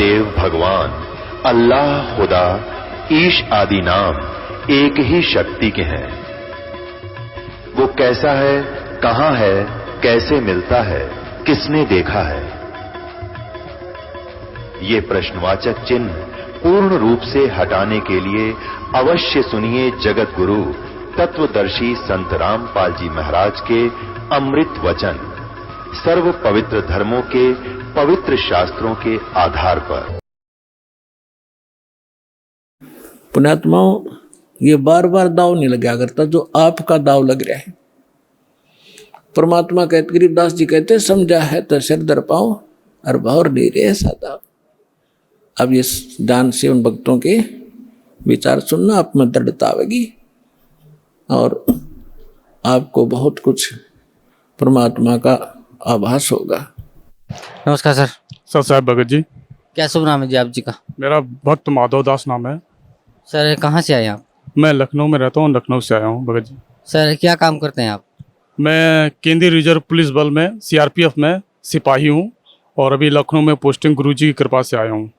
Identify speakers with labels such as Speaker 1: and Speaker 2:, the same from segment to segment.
Speaker 1: देव भगवान अल्लाह, खुदा, ईश आदि नाम एक ही शक्ति के हैं। वो कैसा है, कहां है, कैसे मिलता है, किसने देखा है? ये प्रश्नवाचक चिन्ह पूर्ण रूप से हटाने के लिए अवश्य सुनिए जगत गुरु तत्वदर्शी संत रामपाल जी महाराज के अमृत वचन, सर्व पवित्र धर्मों के पवित्र शास्त्रों के आधार पर।
Speaker 2: पुण्यात्माओं, ये बार बार दाव नहीं लगा करता जो आपका दाव लग रहा है। परमात्मा कहते, गरीबदास जी कहते, समझा है तो सिर दर पाओ और भौर नहीं रहे सादा। अब ये ध्यान से उन भक्तों के विचार सुनना, आप में दृढ़ता आवेगी और आपको बहुत कुछ परमात्मा का आभास होगा।
Speaker 3: नमस्कार सर।
Speaker 4: सर साहब भगत जी।
Speaker 3: क्या शुभ नाम है जी आप जी का?
Speaker 4: मेरा भक्त माधव दास नाम है।
Speaker 3: सर कहाँ से आए आप?
Speaker 4: मैं लखनऊ में रहता हूँ, लखनऊ से आया हूँ भगत जी।
Speaker 3: सर क्या काम करते हैं आप? मैं
Speaker 4: केंद्रीय रिजर्व पुलिस बल में सीआरपीएफ में सिपाही हूँ और अभी लखनऊ में पोस्टिंग गुरुजी की कृपा से आया हूँ।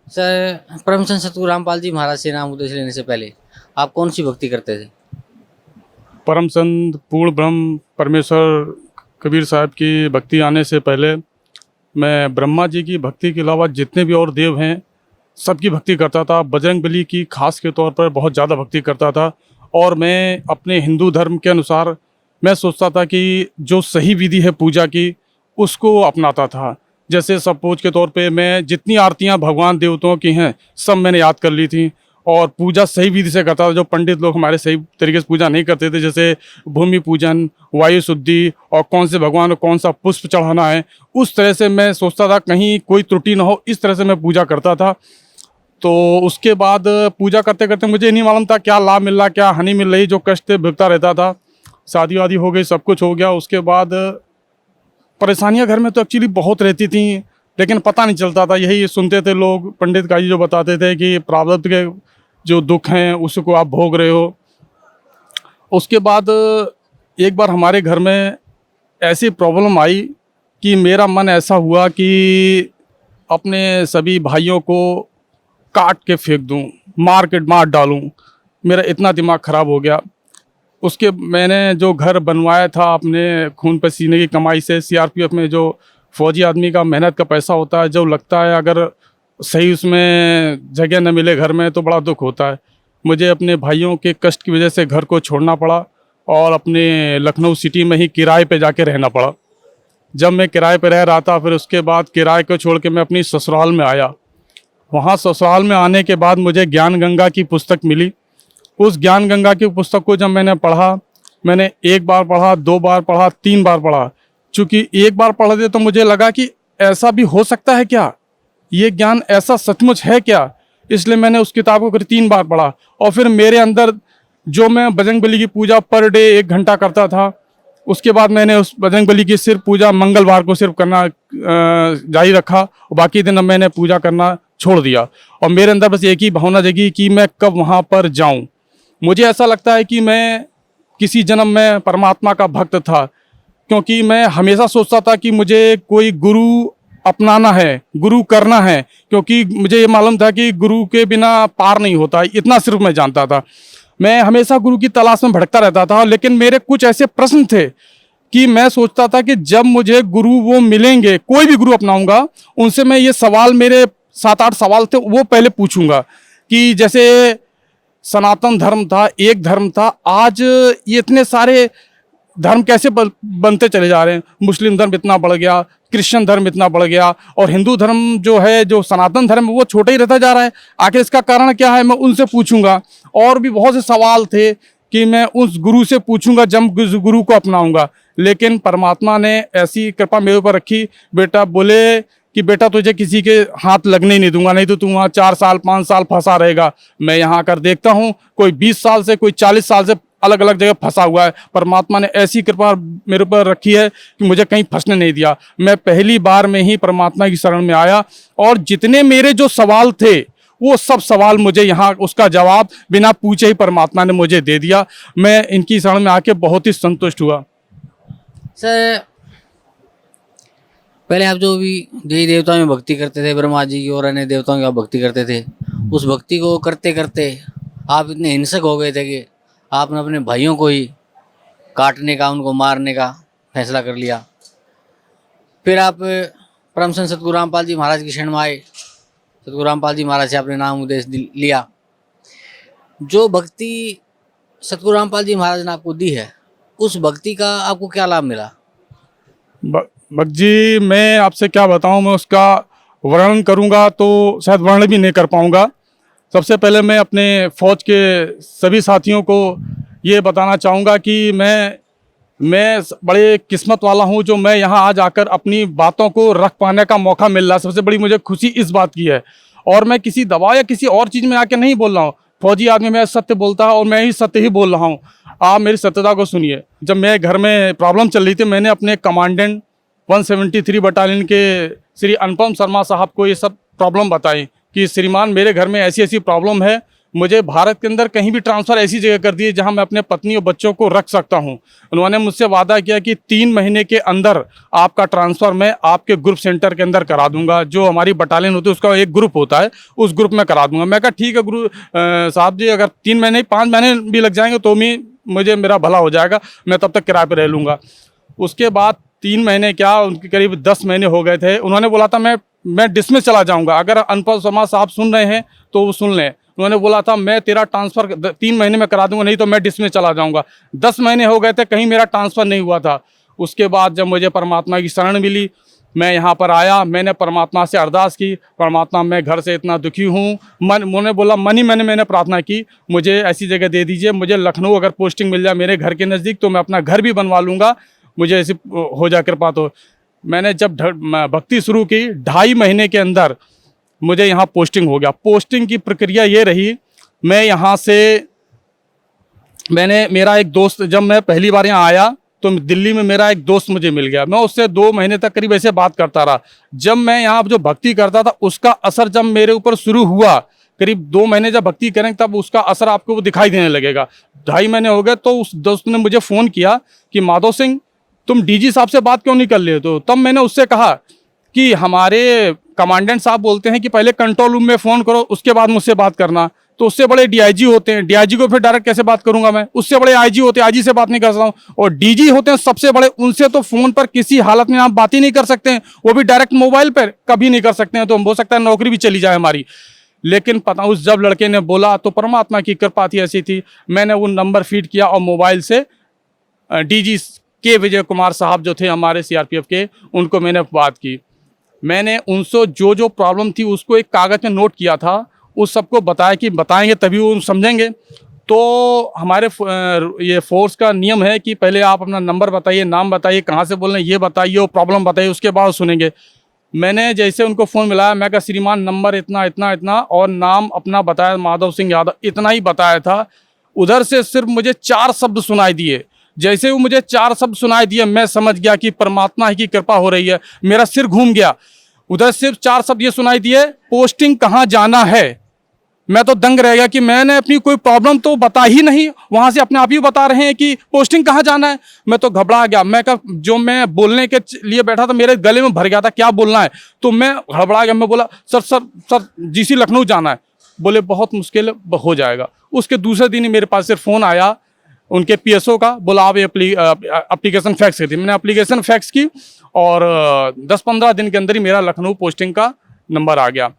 Speaker 3: सर परम संत सतगुरु रामपाल जी महाराज से नाम उपदेश लेने से पहले आप कौन सी भक्ति करते थे?
Speaker 4: परम संत पूर्ण ब्रह्म परमेश्वर कबीर साहब की भक्ति आने से पहले मैं ब्रह्मा जी की भक्ति के अलावा जितने भी और देव हैं सबकी भक्ति करता था। बजरंगबली की खास के तौर पर बहुत ज़्यादा भक्ति करता था और मैं अपने हिंदू धर्म के अनुसार मैं सोचता था कि जो सही विधि है पूजा की उसको अपनाता था। जैसे सपोज के तौर पे मैं जितनी आरतियां भगवान देवताओं की हैं सब मैंने याद कर ली थी और पूजा सही विधि से करता था। जो पंडित लोग हमारे सही तरीके से पूजा नहीं करते थे, जैसे भूमि पूजन, वायु शुद्धि और कौन से भगवान को कौन सा पुष्प चढ़ाना है, उस तरह से मैं सोचता था कहीं कोई त्रुटि ना हो, इस तरह से मैं पूजा करता था। तो उसके बाद पूजा करते करते मुझे नहीं मालूम था क्या लाभ मिल रहा, क्या हानि मिल रही, जो कष्ट भुगता रहता था। शादी वादी हो गई, सब कुछ हो गया। उसके बाद परेशानियां घर में तो एक्चुअली बहुत रहती थी, लेकिन पता नहीं चलता था। यही सुनते थे लोग, पंडित का जी जो बताते थे कि प्रारब्ध के जो दुख हैं उसको आप भोग रहे हो। उसके बाद एक बार हमारे घर में ऐसी प्रॉब्लम आई कि मेरा मन ऐसा हुआ कि अपने सभी भाइयों को काट के फेंक दूं, मार डालूं। मेरा इतना दिमाग ख़राब हो गया। उसके मैंने जो घर बनवाया था अपने खून पसीने की कमाई से, सीआरपीएफ में जो फौजी आदमी का मेहनत का पैसा होता है, जो लगता है अगर सही उसमें जगह न मिले घर में तो बड़ा दुख होता है। मुझे अपने भाइयों के कष्ट की वजह से घर को छोड़ना पड़ा और अपने लखनऊ सिटी में ही किराए पे जाके रहना पड़ा। जब मैं किराए पे रह रहा था, फिर उसके बाद किराए को छोड़ के मैं अपनी ससुराल में आया। वहाँ ससुराल में आने के बाद मुझे ज्ञान गंगा की पुस्तक मिली। उस ज्ञान गंगा की पुस्तक को जब मैंने पढ़ा, मैंने एक बार पढ़ा, 2 बार पढ़ा, 3 बार पढ़ा। चूँकि एक बार पढ़ दे तो मुझे लगा कि ऐसा भी हो सकता है क्या, ये ज्ञान ऐसा सचमुच है क्या, इसलिए मैंने उस किताब को 3 बार पढ़ा। और फिर मेरे अंदर जो मैं बजरंगबली की पूजा पर डे 1 घंटा करता था, उसके बाद मैंने उस बजरंगबली की सिर्फ पूजा मंगलवार को सिर्फ करना जारी रखा और बाकी दिन मैंने पूजा करना छोड़ दिया। और मेरे अंदर बस एक ही भावना जगी कि मैं कब वहाँ पर जाऊँ। मुझे ऐसा लगता है कि मैं किसी जन्म में परमात्मा का भक्त था, क्योंकि मैं हमेशा सोचता था कि मुझे कोई गुरु अपनाना है, गुरु करना है, क्योंकि मुझे ये मालूम था कि गुरु के बिना पार नहीं होता। इतना सिर्फ मैं जानता था। मैं हमेशा गुरु की तलाश में भटकता रहता था, लेकिन मेरे कुछ ऐसे प्रश्न थे कि मैं सोचता था कि जब मुझे गुरु वो मिलेंगे, कोई भी गुरु अपनाऊंगा, उनसे मैं ये सवाल, मेरे 7-8 सवाल थे, वो पहले पूछूंगा कि जैसे सनातन धर्म था, एक धर्म था, आज ये इतने सारे धर्म कैसे बनते चले जा रहे हैं। मुस्लिम धर्म इतना बढ़ गया, क्रिश्चियन धर्म इतना बढ़ गया और हिंदू धर्म जो है, जो सनातन धर्म वो छोटा ही रहता जा रहा है। आखिर इसका कारण क्या है, मैं उनसे पूछूंगा। और भी बहुत से सवाल थे कि मैं उस गुरु से पूछूंगा जब उस गुरु को अपनाऊंगा। लेकिन परमात्मा ने ऐसी कृपा मेरे ऊपर रखी, बेटा बोले कि बेटा तुझे किसी के हाथ लगने ही नहीं दूंगा, नहीं तो तू वहाँ 4 साल 5 साल फंसा रहेगा। मैं यहाँ आकर देखता हूँ कोई 20 साल से, कोई 40 साल से अलग अलग जगह फंसा हुआ है। परमात्मा ने ऐसी कृपा मेरे ऊपर रखी है कि मुझे कहीं फंसने नहीं दिया। मैं पहली बार में ही परमात्मा की शरण में आया और जितने मेरे जो सवाल थे वो सब सवाल मुझे यहाँ उसका जवाब बिना पूछे ही परमात्मा ने मुझे दे दिया। मैं इनकी शरण में आके बहुत ही संतुष्ट हुआ।
Speaker 3: सर पहले आप जो भी देवी देवताओं में भक्ति करते थे, ब्रह्मा जी की और अन्य देवताओं की आप भक्ति करते थे, उस भक्ति को करते करते आप इतने हिंसक हो गए थे कि आपने अपने भाइयों को ही काटने का, उनको मारने का फैसला कर लिया। फिर आप परम संत सतगुरु रामपाल जी महाराज की शरण में आए। सतगुरु रामपाल जी महाराज से आपने नाम उपदेश लिया। जो भक्ति सतगुरु रामपाल जी महाराज ने आपको दी है, उस भक्ति का आपको क्या लाभ मिला?
Speaker 4: भक्त जी, मैं आपसे क्या बताऊं, मैं उसका वर्णन करूंगा तो शायद वर्णन भी नहीं कर पाऊंगा। सबसे पहले मैं अपने फौज के सभी साथियों को ये बताना चाहूँगा कि मैं बड़े किस्मत वाला हूँ जो मैं यहाँ आज आकर अपनी बातों को रख पाने का मौका मिल रहा है। सबसे बड़ी मुझे खुशी इस बात की है, और मैं किसी दवा या किसी और चीज़ में आके नहीं बोल रहा हूँ। फौजी आदमी मैं सत्य बोलता है और मैं ही सत्य ही बोल रहा हूँ। आप मेरी सत्यता को सुनिए। जब मैं घर में प्रॉब्लम चल रही थी, मैंने अपने कमांडेंट 173 बटालियन के श्री अनुपम शर्मा साहब को ये सब प्रॉब्लम बताई कि श्रीमान मेरे घर में ऐसी ऐसी प्रॉब्लम है, मुझे भारत के अंदर कहीं भी ट्रांसफ़र ऐसी जगह कर दिए जहां मैं अपने पत्नी और बच्चों को रख सकता हूं। उन्होंने मुझसे वादा किया कि 3 महीने के अंदर आपका ट्रांसफ़र मैं आपके ग्रुप सेंटर के अंदर करा दूंगा। जो हमारी बटालियन होती है उसका एक ग्रुप होता है, उस ग्रुप में करा दूंगा। मैं कहा ठीक है गुरु साहब जी, अगर 3 महीने 5 महीने भी लग जाएंगे तो भी मुझे मेरा भला हो जाएगा, मैं तब तक किराए पर रह लूँगा। उसके बाद 3 महीने क्या, उनके करीब 10 महीने हो गए थे। उन्होंने बोला था मैं डिसमिस चला जाऊँगा, अगर अनुपम शर्मा साहब सुन रहे हैं तो वो सुन लें। उन्होंने बोला था मैं तेरा ट्रांसफ़र 3 महीने में करा दूंगा, नहीं तो मैं डिसमिस चला जाऊंगा। 10 महीने हो गए थे, कहीं मेरा ट्रांसफ़र नहीं हुआ था। उसके बाद जब मुझे परमात्मा की शरण मिली, मैं यहाँ पर आया, मैंने परमात्मा से अरदास की, परमात्मा मैं घर से इतना दुखी हूँ। उन्होंने बोला मैंने प्रार्थना की, मुझे ऐसी जगह दे दीजिए, मुझे लखनऊ अगर पोस्टिंग मिल जाए मेरे घर के नज़दीक तो मैं अपना घर भी बनवा लूँगा, मुझे ऐसी हो जाए कृपा। तो मैंने जब भक्ति शुरू की, 2.5 महीने के अंदर मुझे यहाँ पोस्टिंग हो गया। पोस्टिंग की प्रक्रिया ये रही, मैं यहाँ से मेरा एक दोस्त, जब मैं पहली बार यहाँ आया तो दिल्ली में मेरा एक दोस्त मुझे मिल गया। मैं उससे 2 महीने तक करीब ऐसे बात करता रहा। जब मैं यहाँ जो भक्ति करता था उसका असर जब मेरे ऊपर शुरू हुआ, करीब 2 महीने जब भक्ति करेंगे तब उसका असर आपको वो दिखाई देने लगेगा। 2.5 महीने हो गए तो उस दोस्त ने मुझे फ़ोन किया कि माधव सिंह तुम डीजी साहब से बात क्यों नहीं कर ले? तो तब मैंने उससे कहा कि हमारे कमांडेंट साहब बोलते हैं कि पहले कंट्रोल रूम में फ़ोन करो, उसके बाद मुझसे बात करना। तो उससे बड़े डीआईजी होते हैं, डीआईजी को फिर डायरेक्ट कैसे बात करूंगा मैं? उससे बड़े आईजी होते हैं, आईजी से बात नहीं कर सकता हूँ। और डीजी होते हैं सबसे बड़े, उनसे तो फ़ोन पर किसी हालत में आप बात ही नहीं कर सकते हैं, वो भी डायरेक्ट मोबाइल पर कभी नहीं कर सकते हैं। तो हो सकता है नौकरी भी चली जाए हमारी। लेकिन पता उस जब लड़के ने बोला तो परमात्मा की कृपा थी, ऐसी थी। मैंने वो नंबर फीड किया और मोबाइल से डीजी के विजय कुमार साहब जो थे हमारे सीआरपीएफ के, उनको मैंने बात की। मैंने उनसे जो प्रॉब्लम थी उसको एक कागज़ में नोट किया था, उस सबको बताया कि बताएंगे तभी वो समझेंगे। तो हमारे ये फोर्स का नियम है कि पहले आप अपना नंबर बताइए, नाम बताइए, कहाँ से बोल रहे हैं ये बताइए, वो प्रॉब्लम बताइए, उसके बाद सुनेंगे। मैंने जैसे उनको फ़ोन मिलाया, मैं कहा श्रीमान नंबर इतना इतना इतना और नाम अपना बताया, माधव सिंह यादव, इतना ही बताया था। उधर से सिर्फ मुझे 4 शब्द सुनाई दिए। जैसे वो मुझे 4 शब्द सुनाई दिए, मैं समझ गया कि परमात्मा ही की कृपा हो रही है। मेरा सिर घूम गया। उधर सिर्फ 4 शब्द ये सुनाई दिए, पोस्टिंग कहाँ जाना है। मैं तो दंग रह गया कि मैंने अपनी कोई प्रॉब्लम तो बता ही नहीं, वहाँ से अपने आप ही बता रहे हैं कि पोस्टिंग कहाँ जाना है। मैं तो घबरा गया। मैं कहा जो मैं बोलने के लिए बैठा था मेरे गले में भर गया था, क्या बोलना है। तो मैं घबरा गया। मैं बोला सर जीसी लखनऊ जाना है। बोले बहुत मुश्किल हो जाएगा। उसके दूसरे दिन ही मेरे पास सिर्फ फ़ोन आया उनके पीएसओ का, बोला आप एप्लीकेशन फैक्स की थी। मैंने एप्लीकेशन फैक्स की और 10-15 दिन के अंदर ही मेरा लखनऊ पोस्टिंग का नंबर आ गया।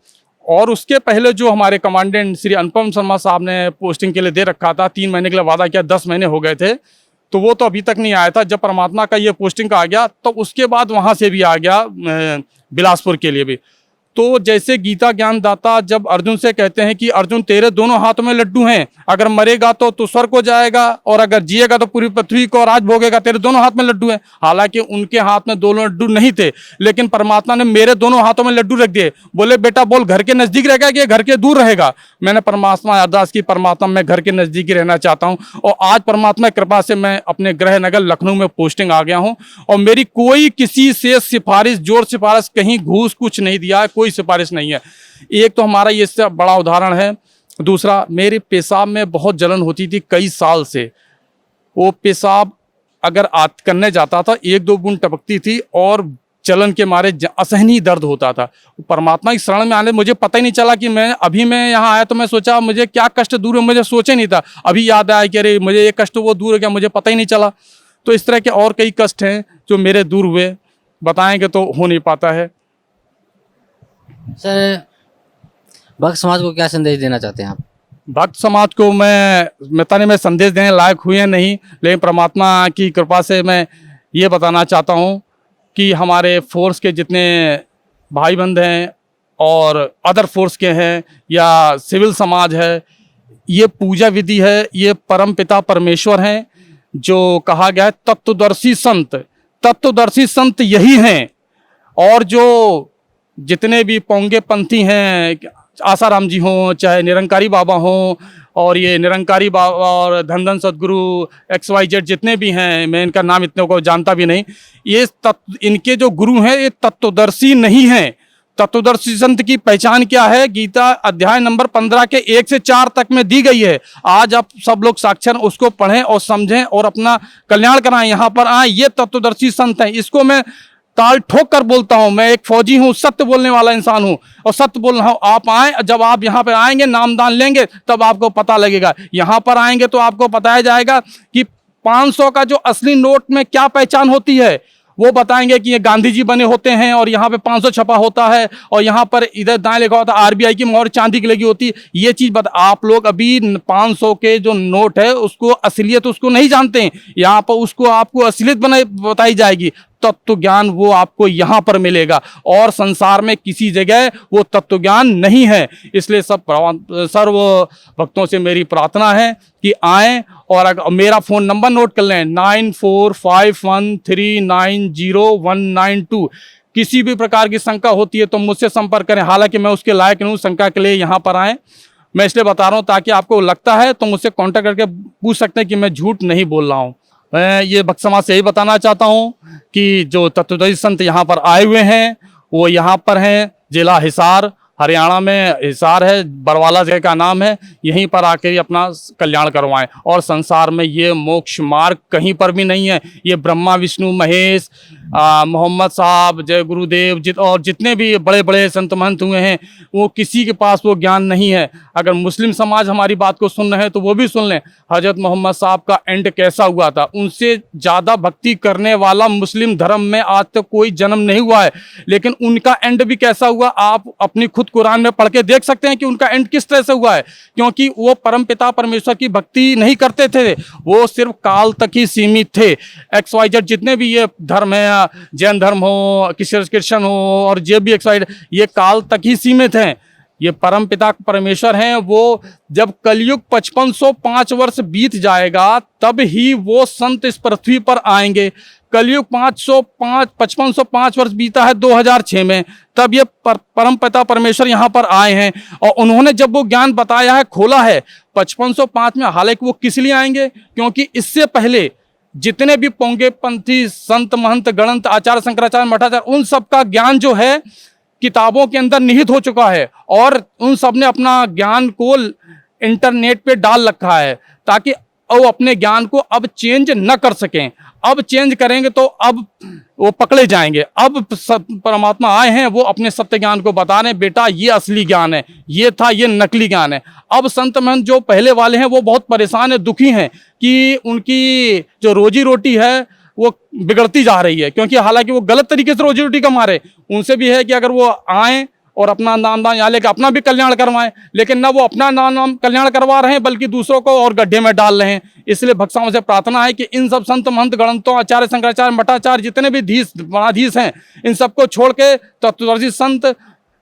Speaker 4: और उसके पहले जो हमारे कमांडेंट श्री अनुपम शर्मा साहब ने पोस्टिंग के लिए दे रखा था, 3 महीने के लिए वादा किया, 10 महीने हो गए थे, तो वो तो अभी तक नहीं आया था। जब परमात्मा का ये पोस्टिंग का आ गया तो उसके बाद वहाँ से भी आ गया बिलासपुर के लिए भी। तो जैसे गीता ज्ञानदाता जब अर्जुन से कहते हैं कि अर्जुन तेरे दोनों हाथों में लड्डू हैं, अगर मरेगा तो स्वर्ग को जाएगा और अगर जिएगा तो पूरी पृथ्वी को राज भोगेगा, तेरे दोनों हाथ में लड्डू हैं। हालांकि उनके हाथ में दोनों लड्डू नहीं थे, लेकिन परमात्मा ने मेरे दोनों हाथों में लड्डू रख दिए। बोले बेटा बोल घर के नजदीक रहेगा कि घर के दूर रहेगा। मैंने परमात्मा अरदास की, परमात्मा मैं घर के नजदीक ही रहना चाहता हूँ। और आज परमात्मा की कृपा से मैं अपने गृह नगर लखनऊ में पोस्टिंग आ गया हूँ। और मेरी कोई किसी से सिफारिश, जोर सिफारिश, कहीं घूस कुछ नहीं दिया है, कोई सिफारिश नहीं है। एक तो हमारा ये इससे बड़ा उदाहरण है। दूसरा, मेरे पेशाब में बहुत जलन होती थी कई साल से। वो पेशाब अगर करने जाता था 1-2 बूंद टपकती थी और चलन के मारे असहनीय दर्द होता था। परमात्मा की शरण में आने मुझे पता ही नहीं चला कि मैं यहाँ आया तो मैं सोचा मुझे क्या कष्ट दूर है, मुझे सोचे नहीं था। अभी याद आया कि अरे मुझे ये कष्ट वो दूर हो गया, मुझे पता ही नहीं चला। तो इस तरह के और कई कष्ट हैं जो मेरे दूर हुए, बताएंगे तो हो नहीं पाता है।
Speaker 3: सर, भक्त समाज को क्या संदेश देना चाहते हैं आप?
Speaker 4: भक्त समाज को मैं संदेश देने लायक हुए नहीं, लेकिन परमात्मा की कृपा से मैं ये बताना चाहता हूँ कि हमारे फोर्स के जितने भाई बंद हैं और अदर फोर्स के हैं या सिविल समाज है, ये पूजा विधि है, ये परम पिता परमेश्वर हैं जो कहा गया है तत्वदर्शी संत। तत्वदर्शी संत यही हैं। और जो जितने भी पोंगे पंथी हैं, आसाराम जी हों चाहे निरंकारी बाबा हों, और ये निरंकारी बाबा और धन धन सदगुरु XYZ जितने भी हैं, मैं इनका नाम इतने को जानता भी नहीं, ये इनके जो गुरु हैं ये तत्वदर्शी नहीं हैं। तत्वदर्शी संत की पहचान क्या है? गीता अध्याय नंबर 15 के 1 से 4 तक में दी गई है। आज आप सब लोग साक्षर उसको पढ़ें और समझें और अपना कल्याण कराएं, यहाँ पर आए, ये तत्वदर्शी संत हैं। इसको मैं ताल ठोक कर बोलता हूं। मैं एक फौजी हूं, सत्य बोलने वाला इंसान हूं और सत्य बोल रहा हूं। आप आए, जब आप यहां पर आएंगे नामदान लेंगे तब आपको पता लगेगा। यहां पर आएंगे तो आपको बताया जाएगा कि 500 का जो असली नोट में क्या पहचान होती है। वो बताएंगे कि ये गांधी जी बने होते हैं और यहाँ पे 500 छपा होता है और यहाँ पर इधर दाएं लिखा होता है RBI की मोहर चांदी की लगी होती है। ये चीज आप लोग अभी 500 के जो नोट है उसको असलियत उसको नहीं जानते हैं। यहाँ पर उसको आपको असलियत बताई जाएगी। तत्व ज्ञान वो आपको यहाँ पर मिलेगा और संसार में किसी जगह वो तत्व ज्ञान नहीं है। इसलिए सर्व भक्तों से मेरी प्रार्थना है कि आएं और अगर मेरा फ़ोन नंबर नोट कर लें 9451390192। किसी भी प्रकार की शंका होती है तो मुझसे संपर्क करें। हालांकि मैं उसके लायक नहीं हूँ शंका के लिए यहाँ पर आएँ। मैं इसलिए बता रहा हूँ ताकि आपको लगता है तो मुझसे कांटेक्ट करके पूछ सकते हैं कि मैं झूठ नहीं बोल रहा हूँ। मैं ये भक्त समाज से यही बताना चाहता हूँ कि जो तत्वदर्शी संत यहाँ पर आए हुए हैं वो यहाँ पर हैं जिला हिसार, हरियाणा में हिसार है, बरवाला जगह का नाम है। यहीं पर आकर अपना कल्याण करवाएं और संसार में ये मोक्ष मार्ग कहीं पर भी नहीं है। ये ब्रह्मा विष्णु महेश मोहम्मद साहब, जय गुरुदेव और जितने भी बड़े बड़े संत महंत हुए हैं वो किसी के पास वो ज्ञान नहीं है। अगर मुस्लिम समाज हमारी बात को सुन रहे हैं तो वो भी सुन लें। हजरत मोहम्मद साहब का एंड कैसा हुआ था? उनसे ज़्यादा भक्ति करने वाला मुस्लिम धर्म में आज तक कोई जन्म नहीं हुआ है, लेकिन उनका एंड भी कैसा हुआ आप अपनी खुद कुरान में पढ़ के देख सकते हैं कि उनका एंड किस तरह से हुआ है। क्योंकि वो परम पिता परमेश्वर की भक्ति नहीं करते थे, वो सिर्फ काल तक ही सीमित थे। XYZ जितने भी ये धर्म है, जैन धर्म हो, क्रिश्चियन हो और जे भी XYZ, ये काल तक ही सीमित हैं। ये परम पिता परमेश्वर हैं। वो जब कलयुग 5505 वर्ष बीत जाएगा तब ही वो संत इस पृथ्वी पर आएंगे। कलयुग 5505 वर्ष बीता है 2006 में, तब ये परम पिता परमेश्वर यहाँ पर आए हैं और उन्होंने जब वो ज्ञान बताया है, खोला है 5505 में। हालांकि वो किस लिए आएंगे? क्योंकि इससे पहले जितने भी पोंगे पंथी संत महंत गणंत आचार्य शंकराचार्य मठाचार्य उन सब का ज्ञान जो है किताबों के अंदर निहित हो चुका है और उन सब ने अपना ज्ञान को इंटरनेट पे डाल रखा है ताकि वो अपने ज्ञान को अब चेंज न कर सकें। अब चेंज करेंगे तो अब वो पकड़े जाएंगे। अब परमात्मा आए हैं, वो अपने सत्य ज्ञान को बता रहे हैं, बेटा ये असली ज्ञान है, ये था ये नकली ज्ञान है। अब संत महंत जो पहले वाले हैं वो बहुत परेशान है, दुखी हैं कि उनकी जो रोजी रोटी है वो बिगड़ती जा रही है। क्योंकि हालांकि वो गलत तरीके से रोजी रोटी कमा रहे, उनसे भी है कि अगर वो आएँ और अपना नामदान यहाँ लेकर अपना भी कल्याण करवाएं, लेकिन ना वो अपना नाम कल्याण करवा रहे हैं बल्कि दूसरों को और गड्ढे में डाल रहे हैं। इसलिए भक्तों से प्रार्थना है कि इन सब संत महंत गणंतों आचार्य शंकराचार्य मठाचार्य जितने भी धीश मठाधीश हैं इन सबको छोड़ के तत्वदर्शी संत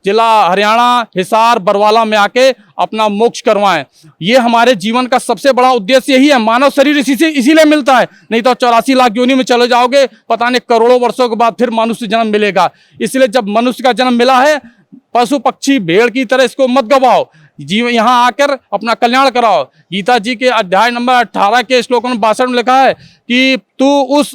Speaker 4: जिला हरियाणा हिसार बरवाला में आके अपना मोक्ष करवाएं। ये हमारे जीवन का सबसे बड़ा उद्देश्य यही है। मानव शरीर इसीलिए मिलता है, नहीं तो 84 लाख योनि में चले जाओगे, पता नहीं करोड़ों वर्षों के बाद फिर मनुष्य जन्म मिलेगा। इसलिए जब मनुष्य का जन्म मिला है, पशु पक्षी भेड़ की तरह इसको मत गवाओ, जीव यहाँ आकर अपना कल्याण कराओ। गीता जी के अध्याय नंबर 18 के श्लोक नंबर 62 में लिखा है कि तू उस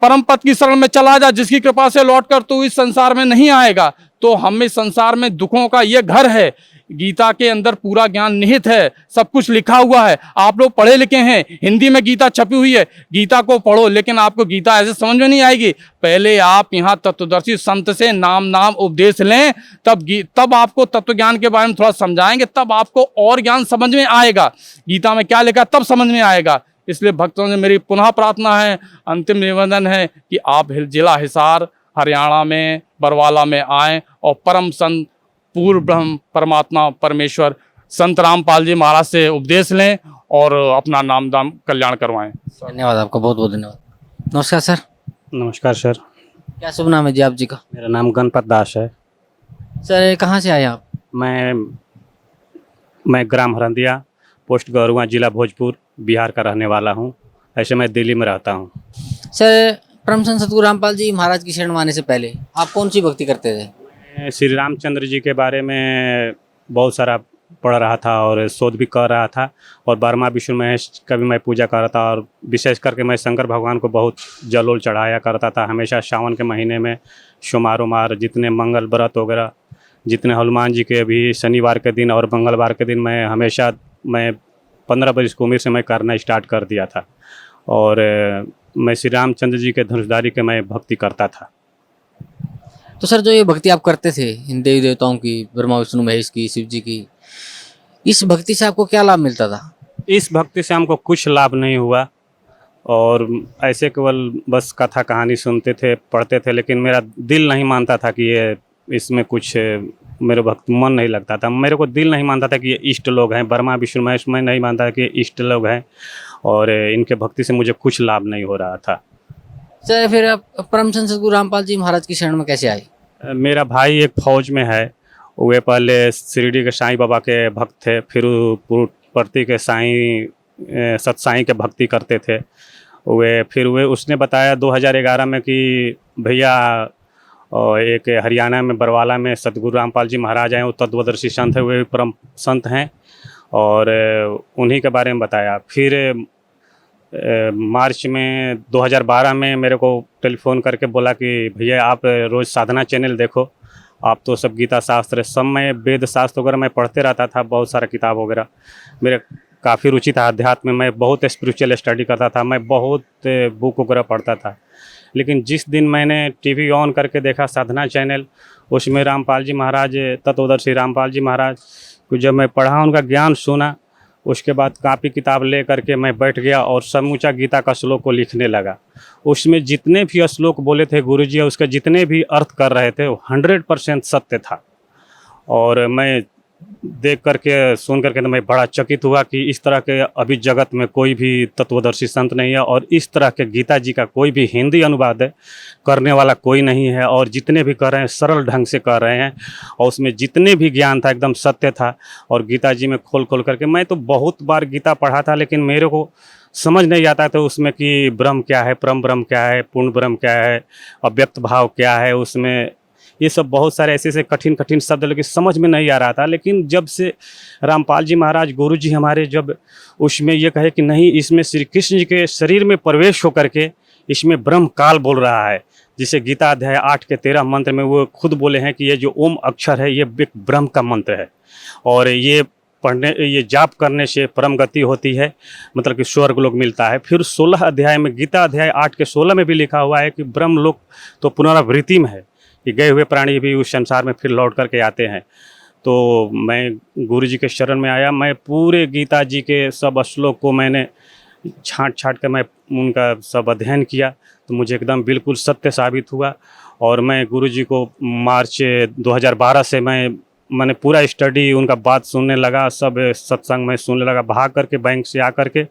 Speaker 4: परम पद की शरण में चला जा जिसकी कृपा से लौटकर तू इस संसार में नहीं आएगा। तो हम इस संसार में दुखों का ये घर है, गीता के अंदर पूरा ज्ञान निहित है, सब कुछ लिखा हुआ है। आप लोग पढ़े लिखे हैं, हिंदी में गीता छपी हुई है, गीता को पढ़ो, लेकिन आपको गीता ऐसे समझ में नहीं आएगी। पहले आप यहाँ तत्वदर्शी संत से नाम उपदेश लें, तब आपको तत्व ज्ञान के बारे में थोड़ा समझाएंगे, तब आपको और ज्ञान समझ में आएगा। गीता में क्या लिखा तब समझ में आएगा। इसलिए भक्तों से मेरी पुनः प्रार्थना है, अंतिम निवेदन है कि आप जिला हिसार हरियाणा में बरवाला में आएँ और परम संत पूर्ण ब्रह्म परमात्मा परमेश्वर संत रामपाल जी महाराज से उपदेश लें और अपना नाम दाम कल्याण करवाएं।
Speaker 3: धन्यवाद आपका, बहुत बहुत धन्यवाद। नमस्कार सर।
Speaker 5: नमस्कार सर।
Speaker 3: क्या शुभ नाम है जी आप जी का?
Speaker 5: मेरा नाम गणपत दास है।
Speaker 3: सर कहाँ से आए आप?
Speaker 5: मैं ग्राम हरंदिया, पोस्ट गौरुआ, जिला भोजपुर, बिहार का रहने वाला हूँ। ऐसे मैं दिल्ली में रहता हूँ।
Speaker 3: सर परम संत सतगुरु रामपाल जी महाराज की शरण में आने से पहले आप कौन सी भक्ति करते थे?
Speaker 5: मैं श्री रामचंद्र जी के बारे में बहुत सारा पढ़ रहा था और शोध भी कर रहा था, और ब्रह्मा विष्णु महेश का भी मैं पूजा कर रहा था, और विशेष करके मैं शंकर भगवान को बहुत जलोल चढ़ाया करता था। हमेशा सावन के महीने में सोमवार जितने मंगल व्रत वगैरह, जितने हनुमान जी के भी शनिवार के दिन और मंगलवार के दिन मैं 15 बरस की उम्र से मैं करना स्टार्ट कर दिया था, और मैं श्री रामचंद्र जी के धनुषधारी के मैं भक्ति करता था।
Speaker 3: तो सर जो ये भक्ति आप करते थे इन देवी देवताओं की, ब्रह्मा विष्णु महेश की, शिव जी की, इस भक्ति से आपको क्या लाभ मिलता था?
Speaker 5: इस भक्ति से हमको कुछ लाभ नहीं हुआ, और ऐसे केवल बस कथा कहानी सुनते थे, पढ़ते थे, लेकिन मेरा दिल नहीं मानता था कि ये इसमें कुछ, मेरे भक्त मन नहीं लगता था। मेरे को दिल नहीं मानता था कि ये इष्ट लोग हैं, ब्रह्मा विष्णु महेश, मैं नहीं मानता था कि ये इष्ट लोग हैं, और इनके भक्ति से मुझे कुछ लाभ नहीं हो रहा था।
Speaker 3: सर फिर आप परम संत सतगुरु रामपाल जी महाराज की शरण में कैसे आए?
Speaker 5: मेरा भाई एक फौज में है, वे पहले शिरडी के साईं बाबा के भक्त थे, फिर पुट्टी के साईं सतसाई के भक्ति करते थे। फिर उसने बताया 2011 में कि भैया एक हरियाणा में बरवाला में सतगुरु रामपाल जी महाराज हैं, वो तत्वदर्शी संत है, वे परम संत हैं, और उन्हीं के बारे में बताया। फिर मार्च में 2012 में मेरे को टेलीफोन करके बोला कि भैया आप रोज़ साधना चैनल देखो, आप तो सब गीता शास्त्र, सब मैं वेद शास्त्र वगैरह मैं पढ़ते रहता था, बहुत सारा किताब वगैरह, मेरे काफ़ी रुचि था अध्यात्म में, मैं बहुत स्पिरिचुअल स्टडी करता था, मैं बहुत बुक वगैरह पढ़ता था। लेकिन जिस दिन मैंने टीवी ऑन करके देखा साधना चैनल, उसमें रामपाल जी महाराज, तत्वदर्शी रामपाल जी महाराज को जब मैं पढ़ा, उनका ज्ञान सुना, उसके बाद कापी किताब ले करके मैं बैठ गया और समूचा गीता का श्लोक को लिखने लगा। उसमें जितने भी श्लोक बोले थे गुरुजी, उसके जितने भी अर्थ कर रहे थे, वो 100% सत्य था। और मैं देख करके सुन करके तो मैं बड़ा चकित हुआ कि इस तरह के अभी जगत में कोई भी तत्वदर्शी संत नहीं है, और इस तरह के गीता जी का कोई भी हिंदी अनुवाद करने वाला कोई नहीं है, और जितने भी कर रहे हैं सरल ढंग से कर रहे हैं, और उसमें जितने भी ज्ञान था एकदम सत्य था। और गीता जी में खोल खोल करके, मैं तो बहुत बार गीता पढ़ा था, लेकिन मेरे को समझ नहीं आता था उसमें कि ब्रह्म क्या है, परम ब्रह्म क्या है, पूर्ण ब्रह्म क्या है, अव्यक्त भाव क्या है, उसमें ये सब बहुत सारे ऐसे कठिन कठिन शब्द लेकिन समझ में नहीं आ रहा था। लेकिन जब से रामपाल जी महाराज गुरु जी हमारे जब उसमें ये कहे कि नहीं, इसमें श्री कृष्ण जी के शरीर में प्रवेश होकर के इसमें ब्रह्म काल बोल रहा है, जिसे गीता अध्याय 8 के 13 मंत्र में वो खुद बोले हैं कि ये जो ओम अक्षर है ये ब्रह्म का मंत्र है, और ये ये जाप करने से परम गति होती है, मतलब कि स्वर्ग लोक मिलता है। फिर 16 अध्याय में, गीता अध्याय 8 के 16 में भी लिखा हुआ है कि ब्रह्म लोक तो पुनरावृत्ति में है, कि गए हुए प्राणी भी उस संसार में फिर लौट करके आते हैं। तो मैं गुरु जी के शरण में आया, मैं पूरे गीता जी के सब श्लोक को मैंने छांट कर मैं उनका सब अध्ययन किया, तो मुझे एकदम बिल्कुल सत्य साबित हुआ। और मैं गुरु जी को मार्च 2012 से मैंने पूरा स्टडी उनका बात सुनने लगा, सब सत्संग में सुनने लगा, भाग करके बैंक से आ करके,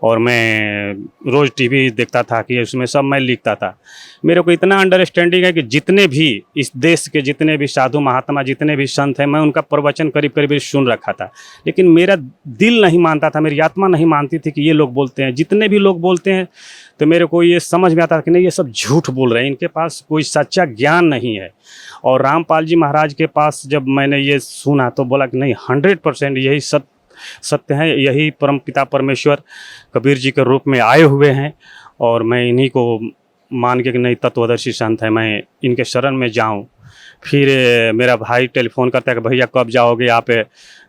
Speaker 5: और मैं रोज़ टीवी देखता था कि उसमें सब मैं लिखता था। मेरे को इतना अंडरस्टैंडिंग है कि जितने भी इस देश के जितने भी साधु महात्मा, जितने भी संत हैं, मैं उनका प्रवचन करीब करीब सुन रखा था, लेकिन मेरा दिल नहीं मानता था, मेरी आत्मा नहीं मानती थी कि ये लोग बोलते हैं। जितने भी लोग बोलते हैं तो मेरे को ये समझ में आता था कि नहीं, ये सब झूठ बोल रहे हैं, इनके पास कोई सच्चा ज्ञान नहीं है। और रामपाल जी महाराज के पास जब मैंने ये सुना तो बोला कि नहीं, 100% यही सत्य है, यही परम पिता परमेश्वर कबीर जी के रूप में आए हुए हैं, और मैं इन्हीं को मान के कि नहीं तत्वदर्शी संत है, मैं इनके शरण में जाऊं। फिर मेरा भाई टेलीफोन करता है कि भैया कब जाओगे आप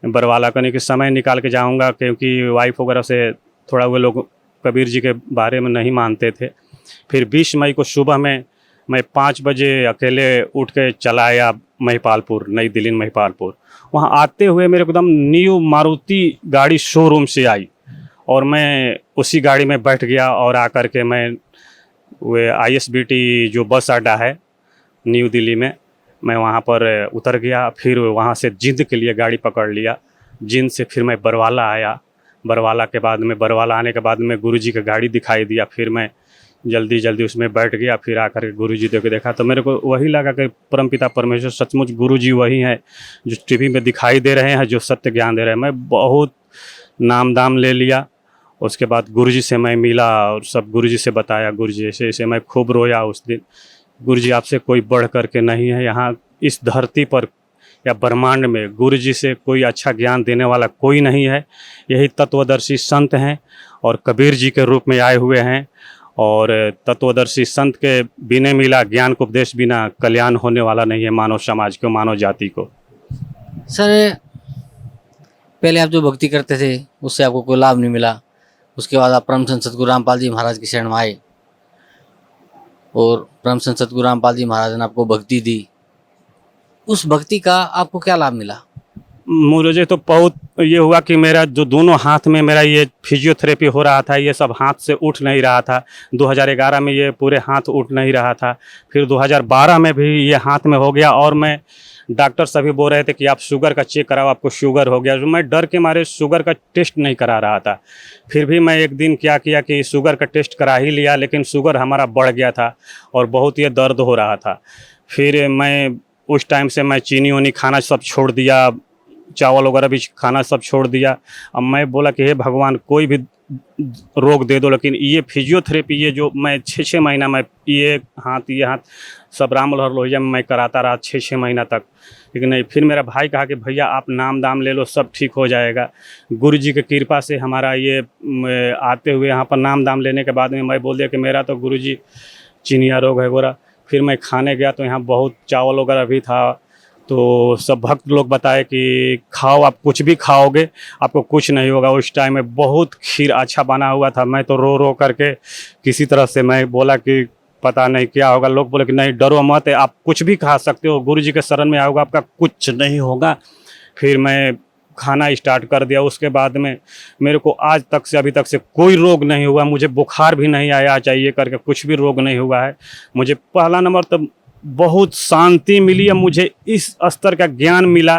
Speaker 5: बरवाला करने के समय निकाल के जाऊंगा, क्योंकि वाइफ वगैरह से थोड़ा वो लोग कबीर जी के बारे में नहीं मानते थे। फिर 20 मई को सुबह में मैं 5 बजे अकेले उठ के चला आया महिपालपुर, नई दिल्ली महिपालपुर। वहाँ आते हुए मेरे को एकदम न्यू मारुति गाड़ी शोरूम से आई और मैं उसी गाड़ी में बैठ गया और आकर के मैं वे ISBT जो बस अड्डा है न्यू दिल्ली में, मैं वहाँ पर उतर गया। फिर वहाँ से जिंद के लिए गाड़ी पकड़ लिया। जिंद से फिर मैं बरवाला आया। बरवाला के बाद में, बरवाला आने के बाद में गुरुजी का गाड़ी दिखाई दिया। फिर मैं जल्दी जल्दी उसमें बैठ गया। फिर आकर के गुरुजी को देखा तो मेरे को वही लगा कि परमपिता परमेश्वर सचमुच गुरुजी वही हैं जो टीवी में दिखाई दे रहे हैं, जो सत्य ज्ञान दे रहे हैं। मैं बहुत नाम दाम ले लिया। उसके बाद गुरुजी से मैं मिला और सब गुरुजी से बताया, गुरुजी ऐसे ऐसे। मैं खूब रोया उस दिन। गुरुजी आपसे कोई बढ़ करके नहीं है, यहाँ इस धरती पर या ब्रह्मांड में गुरुजी से कोई अच्छा ज्ञान देने वाला कोई नहीं है। यही तत्वदर्शी संत हैं और कबीर जी के रूप में आए हुए हैं। और तत्वदर्शी संत के बिना मिला ज्ञान को उपदेश बिना कल्याण होने वाला नहीं है मानव समाज को, मानव जाति को।
Speaker 3: सर पहले आप जो भक्ति करते थे उससे आपको कोई लाभ नहीं मिला, उसके बाद आप परम संत सतगुरु रामपाल जी महाराज की शरण में आए और परम संत सतगुरु रामपाल जी महाराज ने आपको भक्ति दी। उस भक्ति का आपको क्या लाभ मिला?
Speaker 5: मुझे तो बहुत ये हुआ कि मेरा जो दोनों हाथ में मेरा ये फिजियोथेरेपी हो रहा था, ये सब हाथ से उठ नहीं रहा था। 2011 में ये पूरे हाथ उठ नहीं रहा था। फिर 2012 में भी ये हाथ में हो गया और मैं डॉक्टर सभी बोल रहे थे कि आप शुगर का चेक कराओ, आपको शुगर हो गया। तो मैं डर के मारे शुगर का टेस्ट नहीं करा रहा था। फिर भी मैं एक दिन क्या किया कि शुगर का टेस्ट करा ही लिया, लेकिन शुगर हमारा बढ़ गया था और बहुत ये दर्द हो रहा था। फिर मैं उस टाइम से मैं चीनी वनी खाना सब छोड़ दिया, चावल वगैरह भी खाना सब छोड़ दिया। अब मैं बोला कि हे भगवान कोई भी रोग दे दो, लेकिन ये फिजियोथेरेपी ये जो मैं 6-6 महीना मैं ये हाथ सब राम लहर लोहिया में मैं कराता रहा 6-6 महीना तक, लेकिन नहीं। फिर मेरा भाई कहा कि भैया आप नाम दाम ले लो, सब ठीक हो जाएगा। गुरु जी की कृपा से हमारा ये आते हुए यहाँ पर नाम दाम लेने के बाद में मैं बोल दिया कि मेरा तो गुरु जी चिनिया रोग है गोरा। फिर मैं खाने गया तो यहाँ बहुत चावल वगैरह भी था, तो सब भक्त लोग बताए कि खाओ, आप कुछ भी खाओगे आपको कुछ नहीं होगा। उस टाइम में बहुत खीर अच्छा बना हुआ था। मैं तो रो रो करके किसी तरह से मैं बोला कि पता नहीं क्या होगा। लोग बोले कि नहीं डरो मत, आप कुछ भी खा सकते हो, गुरु जी के शरण में आओगे आपका कुछ नहीं होगा। फिर मैं खाना स्टार्ट कर दिया। उसके बाद में मेरे को आज तक से अभी तक से कोई रोग नहीं हुआ, मुझे बुखार भी नहीं आया चाहिए करके, कुछ भी रोग नहीं हुआ है। मुझे पहला नंबर तो बहुत शांति मिली है, मुझे इस स्तर का ज्ञान मिला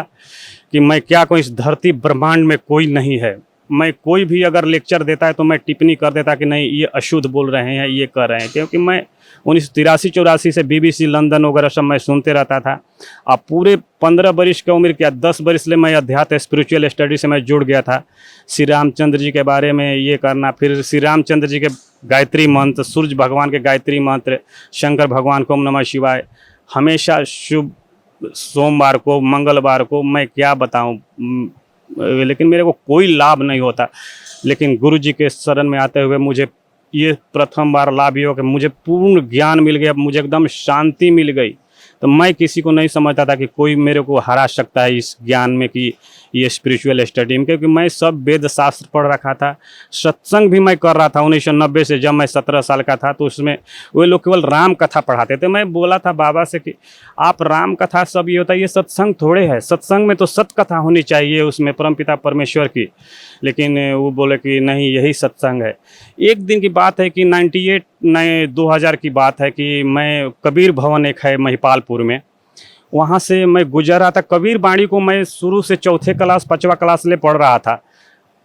Speaker 5: कि मैं क्या कहूँ, इस धरती ब्रह्मांड में कोई नहीं है। मैं कोई भी अगर लेक्चर देता है तो मैं टिप्पणी कर देता कि नहीं ये अशुद्ध बोल रहे हैं, ये कर रहे हैं, क्योंकि मैं 1983-84 से BBC लंदन वगैरह सब मैं सुनते रहता था। अब पूरे 15 वर्ष की उम्र क्या 10 वर्ष से मैं अध्यात्म स्पिरिचुअल स्टडी से मैं जुड़ गया था। श्री रामचंद्र जी के बारे में ये करना, फिर श्री रामचंद्र जी के गायत्री मंत्र, सूर्य भगवान के गायत्री मंत्र, शंकर भगवान को ओम नमः शिवाय, हमेशा शुभ सोमवार को मंगलवार को, मैं क्या बताऊं, लेकिन मेरे को कोई लाभ नहीं होता। लेकिन गुरु जी के शरण में आते हुए मुझे ये प्रथम बार लाभ ये हो कि मुझे पूर्ण ज्ञान मिल गया, मुझे एकदम शांति मिल गई। तो मैं किसी को नहीं समझता था कि कोई मेरे को हरा सकता है इस ज्ञान में कि ये स्पिरिचुअल स्टडी में, क्योंकि मैं सब वेद शास्त्र पढ़ रखा था। सत्संग भी मैं कर रहा था 1990 से, जब मैं 17 साल का था। तो उसमें वे लोग केवल राम कथा पढ़ाते थे। मैं बोला था बाबा से कि आप राम कथा सब ये होता है, ये सत्संग थोड़े है, सत्संग में तो सत कथा होनी चाहिए उसमें परमपिता परमेश्वर की। लेकिन वो बोले कि नहीं यही सत्संग है। एक दिन की बात है कि 2000 की बात है कि मैं कबीर भवन एक है महिपालपुर में, वहाँ से मैं गुजर रहा था। कबीर बाणी को मैं शुरू से 4थे क्लास 5वां क्लास ले पढ़ रहा था।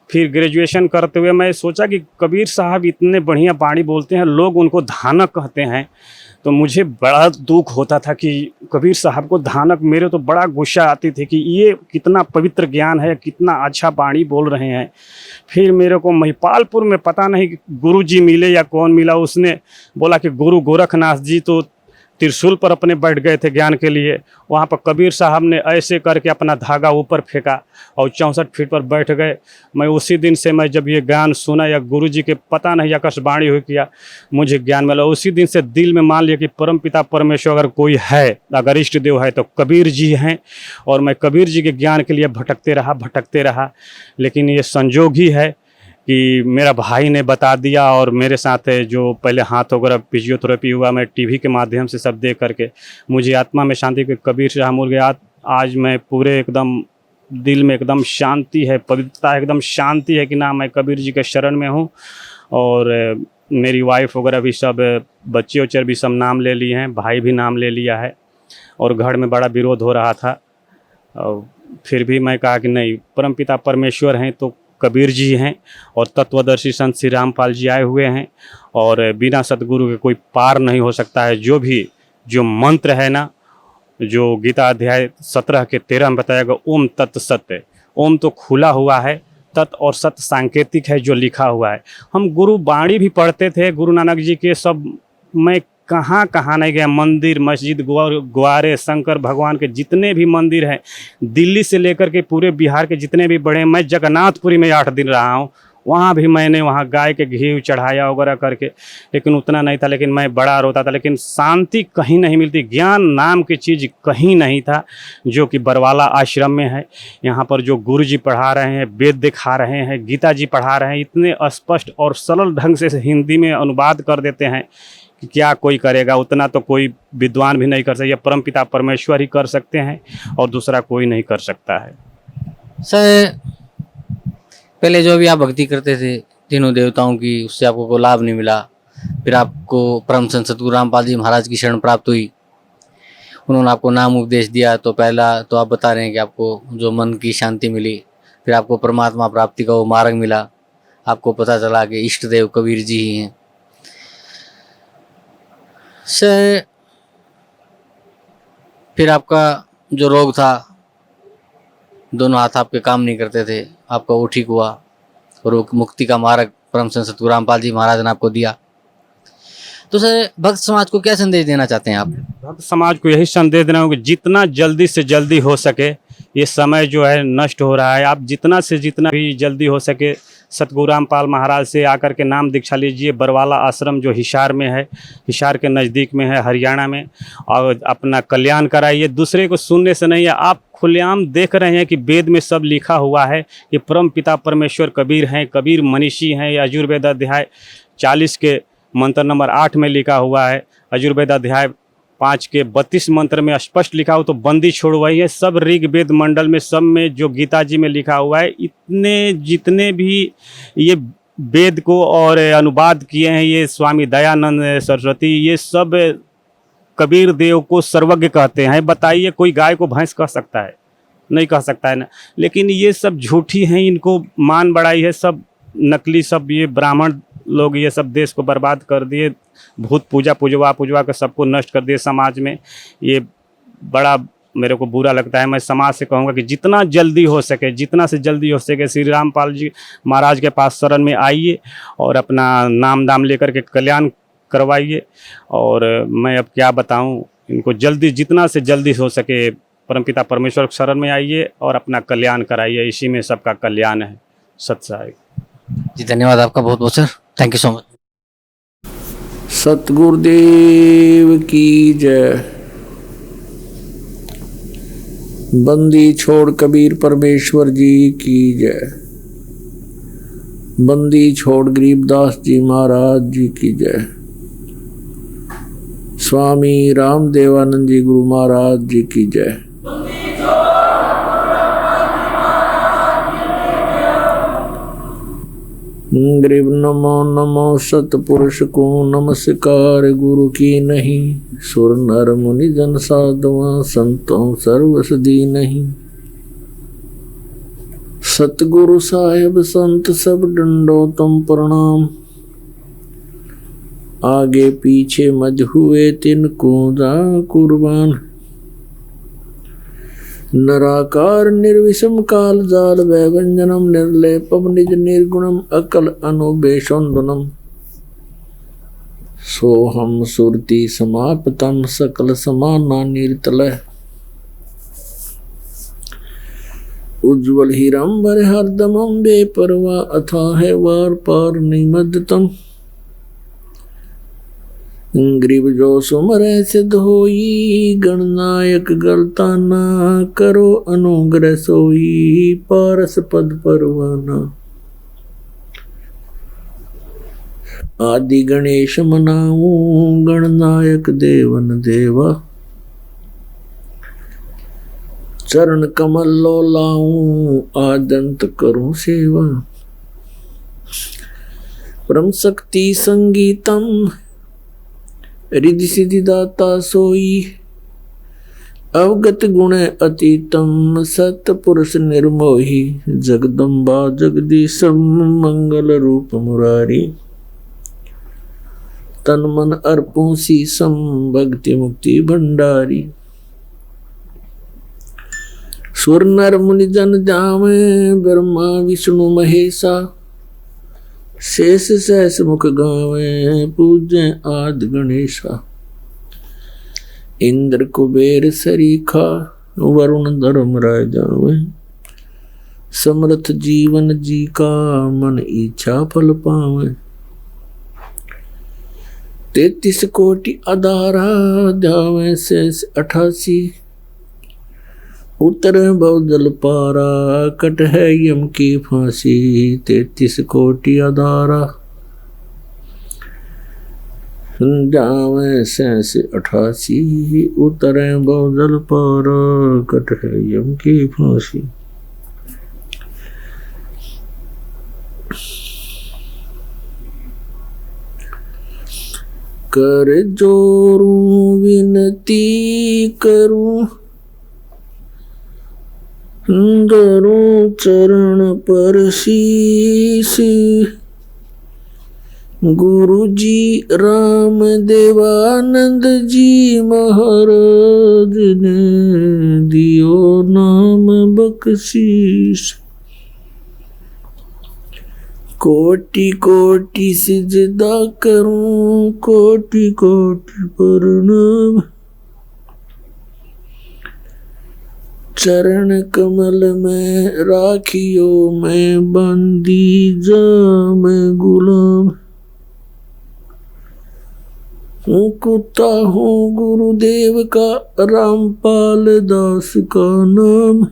Speaker 5: फिर ग्रेजुएशन करते हुए मैं सोचा कि कबीर साहब इतने बढ़िया बाणी बोलते हैं, लोग उनको धानक कहते हैं। तो मुझे बड़ा दुख होता था कि कबीर साहब को धानक, मेरे तो बड़ा गुस्सा आती थी कि ये कितना पवित्र ज्ञान है, कितना अच्छा बाणी बोल रहे हैं। फिर मेरे को महिपालपुर में पता नहीं गुरु जी मिले या कौन मिला, उसने बोला कि गुरु गोरखनाथ जी तो त्रिशूल पर अपने बैठ गए थे ज्ञान के लिए। वहाँ पर कबीर साहब ने ऐसे करके अपना धागा ऊपर फेंका और 64 फीट पर बैठ गए। मैं उसी दिन से मैं जब ये ज्ञान सुना या गुरु जी के पता नहीं आकाशवाणी हुई किया मुझे ज्ञान मिला, उसी दिन से दिल में मान लिया कि परम पिता परमेश्वर अगर कोई है, अगर इष्ट देव है तो कबीर जी हैं। और मैं कबीर जी के ज्ञान के लिए भटकते रहा। लेकिन ये संजोग ही है कि मेरा भाई ने बता दिया और मेरे साथ जो पहले हाथ वगैरह फिजियोथेरेपी हुआ, मैं टीवी के माध्यम से सब देख करके मुझे आत्मा में शांति के कबीर शाह मुर गया। आज मैं पूरे एकदम दिल में एकदम शांति है, पवित्रता एकदम शांति है कि ना मैं कबीर जी के शरण में हूँ। और मेरी वाइफ वगैरह भी सब, बच्चे उच्चे भी सब नाम ले लिए हैं, भाई भी नाम ले लिया है। और घर में बड़ा विरोध हो रहा था और फिर भी मैं कहा कि नहीं, परमपिता परमेश्वर हैं तो कबीर जी हैं और तत्वदर्शी संत श्री रामपाल जी आए हुए हैं और बिना सतगुरु के कोई पार नहीं हो सकता है। जो मंत्र है ना, जो गीता अध्याय 17 के 13 में बताया गया, ओम तत् सत्य, ओम तो खुला हुआ है, तत् और सत्य सांकेतिक है जो लिखा हुआ है। हम गुरु बाणी भी पढ़ते थे, गुरु नानक जी के सब, मैं कहाँ कहाँ नहीं गया, मंदिर मस्जिद ग्वारे शंकर भगवान के जितने भी मंदिर हैं, दिल्ली से लेकर के पूरे बिहार के जितने भी बड़े, मैं जगन्नाथपुरी में 8 दिन रहा हूँ, वहाँ भी मैंने वहाँ गाय के घी चढ़ाया वगैरह करके, लेकिन उतना नहीं था। लेकिन मैं बड़ा रोता था, लेकिन शांति कहीं नहीं मिलती, ज्ञान नाम की चीज़ कहीं नहीं था, जो कि बरवाला आश्रम में है। यहाँ पर जो गुरु जी पढ़ा रहे हैं, वेद दिखा रहे हैं, गीता जी पढ़ा रहे हैं, इतने स्पष्ट और सरल ढंग से हिंदी में अनुवाद कर देते हैं कि क्या कोई करेगा। उतना तो कोई विद्वान भी नहीं कर सकता, ये परमपिता परमेश्वर ही कर सकते हैं और दूसरा कोई नहीं कर सकता है।
Speaker 3: सर, पहले जो भी आप भक्ति करते थे तीनों देवताओं की, उससे आपको कोई लाभ नहीं मिला। फिर आपको परम संत सतगुरु रामपाल जी महाराज की शरण प्राप्त हुई, उन्होंने आपको नाम उपदेश दिया। तो पहला तो आप बता रहे हैं कि आपको जो मन की शांति मिली, फिर आपको परमात्मा प्राप्ति का वो मार्ग मिला, आपको पता चला कि इष्ट देव कबीर जी ही हैं। सर, फिर आपका जो रोग था, दोनों हाथ आपके काम नहीं करते थे, आपका वो ठीक हुआ और मुक्ति का मार्ग परम संत सतगुरु रामपाल जी महाराज ने आपको दिया। तो सर, भक्त समाज को क्या संदेश देना चाहते हैं आप?
Speaker 5: भक्त समाज को यही संदेश देना होगा, जितना जल्दी से जल्दी हो सके, ये समय जो है नष्ट हो रहा है, आप जितना से जितना भी जल्दी हो सके सतगुरु रामपाल महाराज से आकर के नाम दीक्षा लीजिए। बरवाला आश्रम जो हिसार में है, हिसार के नज़दीक में है, हरियाणा में, और अपना कल्याण कराइए। दूसरे को सुनने से नहीं है, आप खुलेआम देख रहे हैं कि वेद में सब लिखा हुआ है कि परम पिता परमेश्वर कबीर हैं, कबीर मनीषी हैं। यजुर्वेद अध्याय 40 के मंत्र नंबर 8 में लिखा हुआ है, यजुर्वेद अध्याय 5 के 32 मंत्र में स्पष्ट लिखा हो। तो बंदी छोड़वाई है, सब ऋग्वेद मंडल में, सब में जो गीता जी में लिखा हुआ है, इतने जितने भी ये वेद को और अनुवाद किए हैं, ये स्वामी दयानंद सरस्वती, ये सब कबीर देव को सर्वज्ञ कहते हैं। बताइए, कोई गाय को भैंस कह सकता है? नहीं कह सकता है ना। लेकिन ये सब झूठी हैं, इनको मान बढ़ाई है, सब नकली, सब ये ब्राह्मण लोग ये सब देश को बर्बाद कर दिए, भूत पूजा पुजवा कर सबको नष्ट कर दिए समाज में। ये बड़ा मेरे को बुरा लगता है। मैं समाज से कहूँगा कि जितना जल्दी हो सके, जितना से जल्दी हो सके श्री रामपाल जी महाराज के पास शरण में आइए और अपना नाम दाम लेकर के कल्याण करवाइए। और मैं अब क्या बताऊँ इनको, जल्दी जितना से जल्दी हो सके परमपिता परमेश्वर शरण में आइए और अपना कल्याण कराइए, इसी में सबका कल्याण है। सत्य
Speaker 3: जी, धन्यवाद आपका बहुत बहुत sir, thank you so much.
Speaker 2: Satgurudev की जय। बंदी छोड़ कबीर परमेश्वर जी की जय। बंदी छोड़ गरीबदास जी महाराज जी की जय। स्वामी रामदेवानंद जी गुरु महाराज जी की जय। गरीब नमो नमो सतपुरुष को नमस्कार, गुरु की नहीं सुर नर मुनि जन साधुआ संतों सर्वसदी नहीं। सतगुरु साहेब संत सब डंडो तुम प्रणाम, आगे पीछे मज हुए तिनको जा कुर्बान। नराकार निर्विषम काल जाल वैवंजनम निर्लेपम निज निर्गुणम अकल अनुबेशोन्दनम। सोहम सुरति समापतम सकल समाना निर्तलय उज्ज्वल हीरांबर हरदमं बेपरवा अथाह वार पार निमद्दतम ग्रीव जो सुमरै सिद्ध होई गणनायक गलता ना करो अनुग्रह सोई पारस पद परवाना आदि गणेश मनाऊं गणनायक देवन देवा चरण कमल लो लाऊं आदंत करूं सेवा परम शक्ति संगीतम रिद्धि सिद्धि दाता सोई अवगत गुण अतीतम सत पुरुष निर्मोही जगदम्बा जगदीशम मंगल रूप मुरारी तन मन अर्पू सीसम भक्ति मुक्ति भंडारी सुर नर मुनि जन जावे ब्रह्मा विष्णु महेशा शेष सहस मुख गावे पूजे आद गणेशा इंद्र कुबेर सरीखा वरुण धर्म राय जावे समर्थ जीवन जी का मन इच्छा फल पावे 33 कोटि अधारा जावे शेष 88 उतर बहुजल पारा कट है यम की फांसी 33 कोटि अधारा जावे शेष 88 उतरे बहुजल पारा कट है यम की फांसी। कर जोरूं विनती करूं धरूं चरण पर शीश गुरु जी राम देवानंद जी महाराज ने दियो नाम बख्शीश कोटि कोटि सिजदा करूं कोटि कोटि प्रणाम चरण कमल में राखियो मैं बंदी जा मैं गुलाम हूँ कुत्ता हूँ गुरुदेव का रामपाल दास का नाम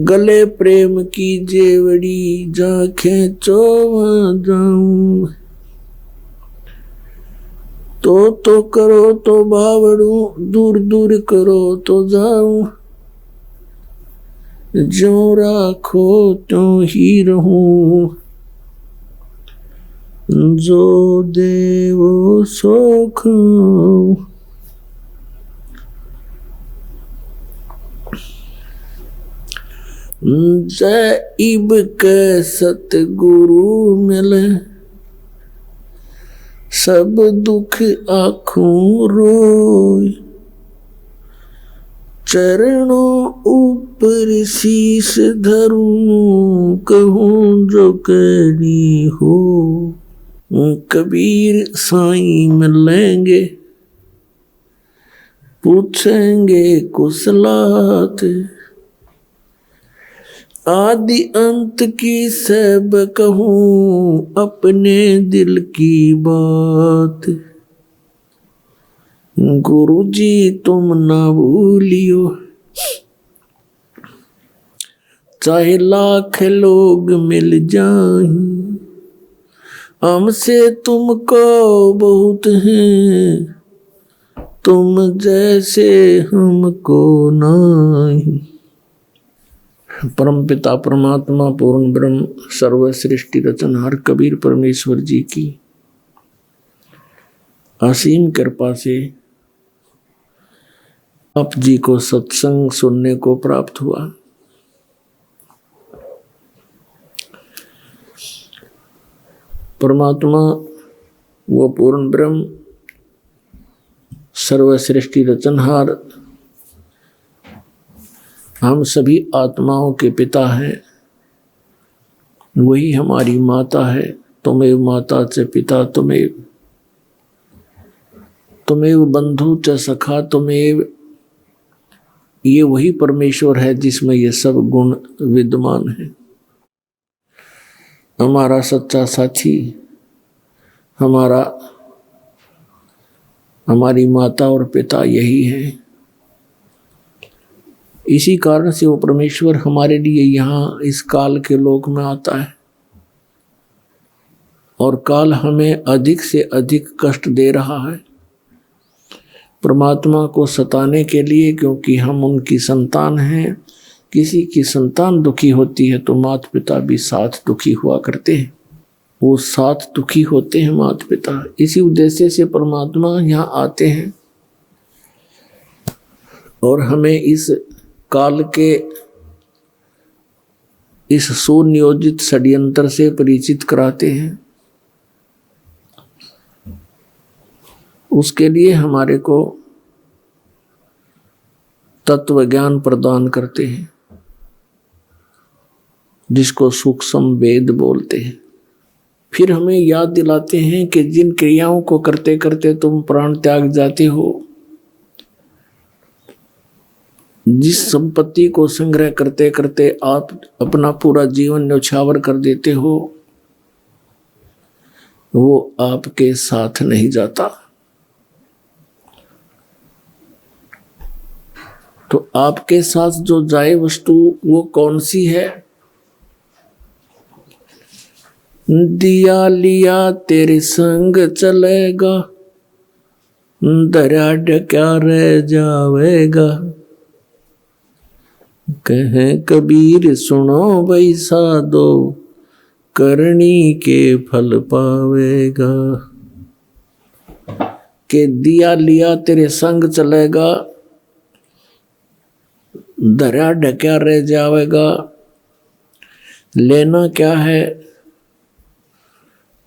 Speaker 2: गले प्रेम की जेवड़ी जा खेचो वहाँ जाऊं तो करो तो बावड़ू दूर दूर करो तो जाऊं जो राखो त्यों ही रहूं जो देवो सो खाऊं। जय इब के सतगुरु मिले सब दुख आँखों रोय चरणों ऊपर शीश धरूं कहूँ जो कहनी हो कबीर साईं मिलेंगे पूछेंगे कुशलात आदि अंत की सब कहूँ अपने दिल की बात गुरु जी तुम ना भूलियो चाहे लाख लोग मिल जाएं हमसे तुमको बहुत हैं तुम जैसे हमको नहीं। परम पिता परमात्मा पूर्ण ब्रह्म सर्व सृष्टि रचनहार कबीर परमेश्वर जी की असीम कृपा से आप जी को सत्संग सुनने को प्राप्त हुआ। परमात्मा वो पूर्ण ब्रह्म सर्व सृष्टि रचनहार हम सभी आत्माओं के पिता हैं, वही हमारी माता है। तुम्हें माता से पिता तुम्हें तुमेव बंधु च सखा तुमेव, ये वही परमेश्वर है जिसमें ये सब गुण विद्यमान है। हमारा सच्चा साथी, हमारी माता और पिता यही है। इसी कारण से वो परमेश्वर हमारे लिए यहाँ इस काल के लोक में आता है, और काल हमें अधिक से अधिक कष्ट दे रहा है परमात्मा को सताने के लिए, क्योंकि हम उनकी संतान हैं। किसी की संतान दुखी होती है तो माता पिता भी साथ दुखी हुआ करते हैं, वो साथ दुखी होते हैं माता पिता। इसी उद्देश्य से परमात्मा यहाँ आते हैं और हमें इस काल के इस सुनियोजित षड्यंत्र से परिचित कराते हैं। उसके लिए हमारे को तत्व ज्ञान प्रदान करते हैं, जिसको सूक्ष्म वेद बोलते हैं। फिर हमें याद दिलाते हैं कि जिन क्रियाओं को करते करते तुम प्राण त्याग जाते हो, जिस संपत्ति को संग्रह करते करते आप अपना पूरा जीवन न्यौछावर कर देते हो, वो आपके साथ नहीं जाता। तो आपके साथ जो जाए वस्तु वो कौन सी है? दिया लिया तेरे संग चलेगा, दरिया क्या रह जावेगा। कहे कबीर सुनो भाई साधो, करनी के फल पावेगा। के दिया लिया तेरे संग चलेगा, दरिया ढक्या रह जावेगा। लेना क्या है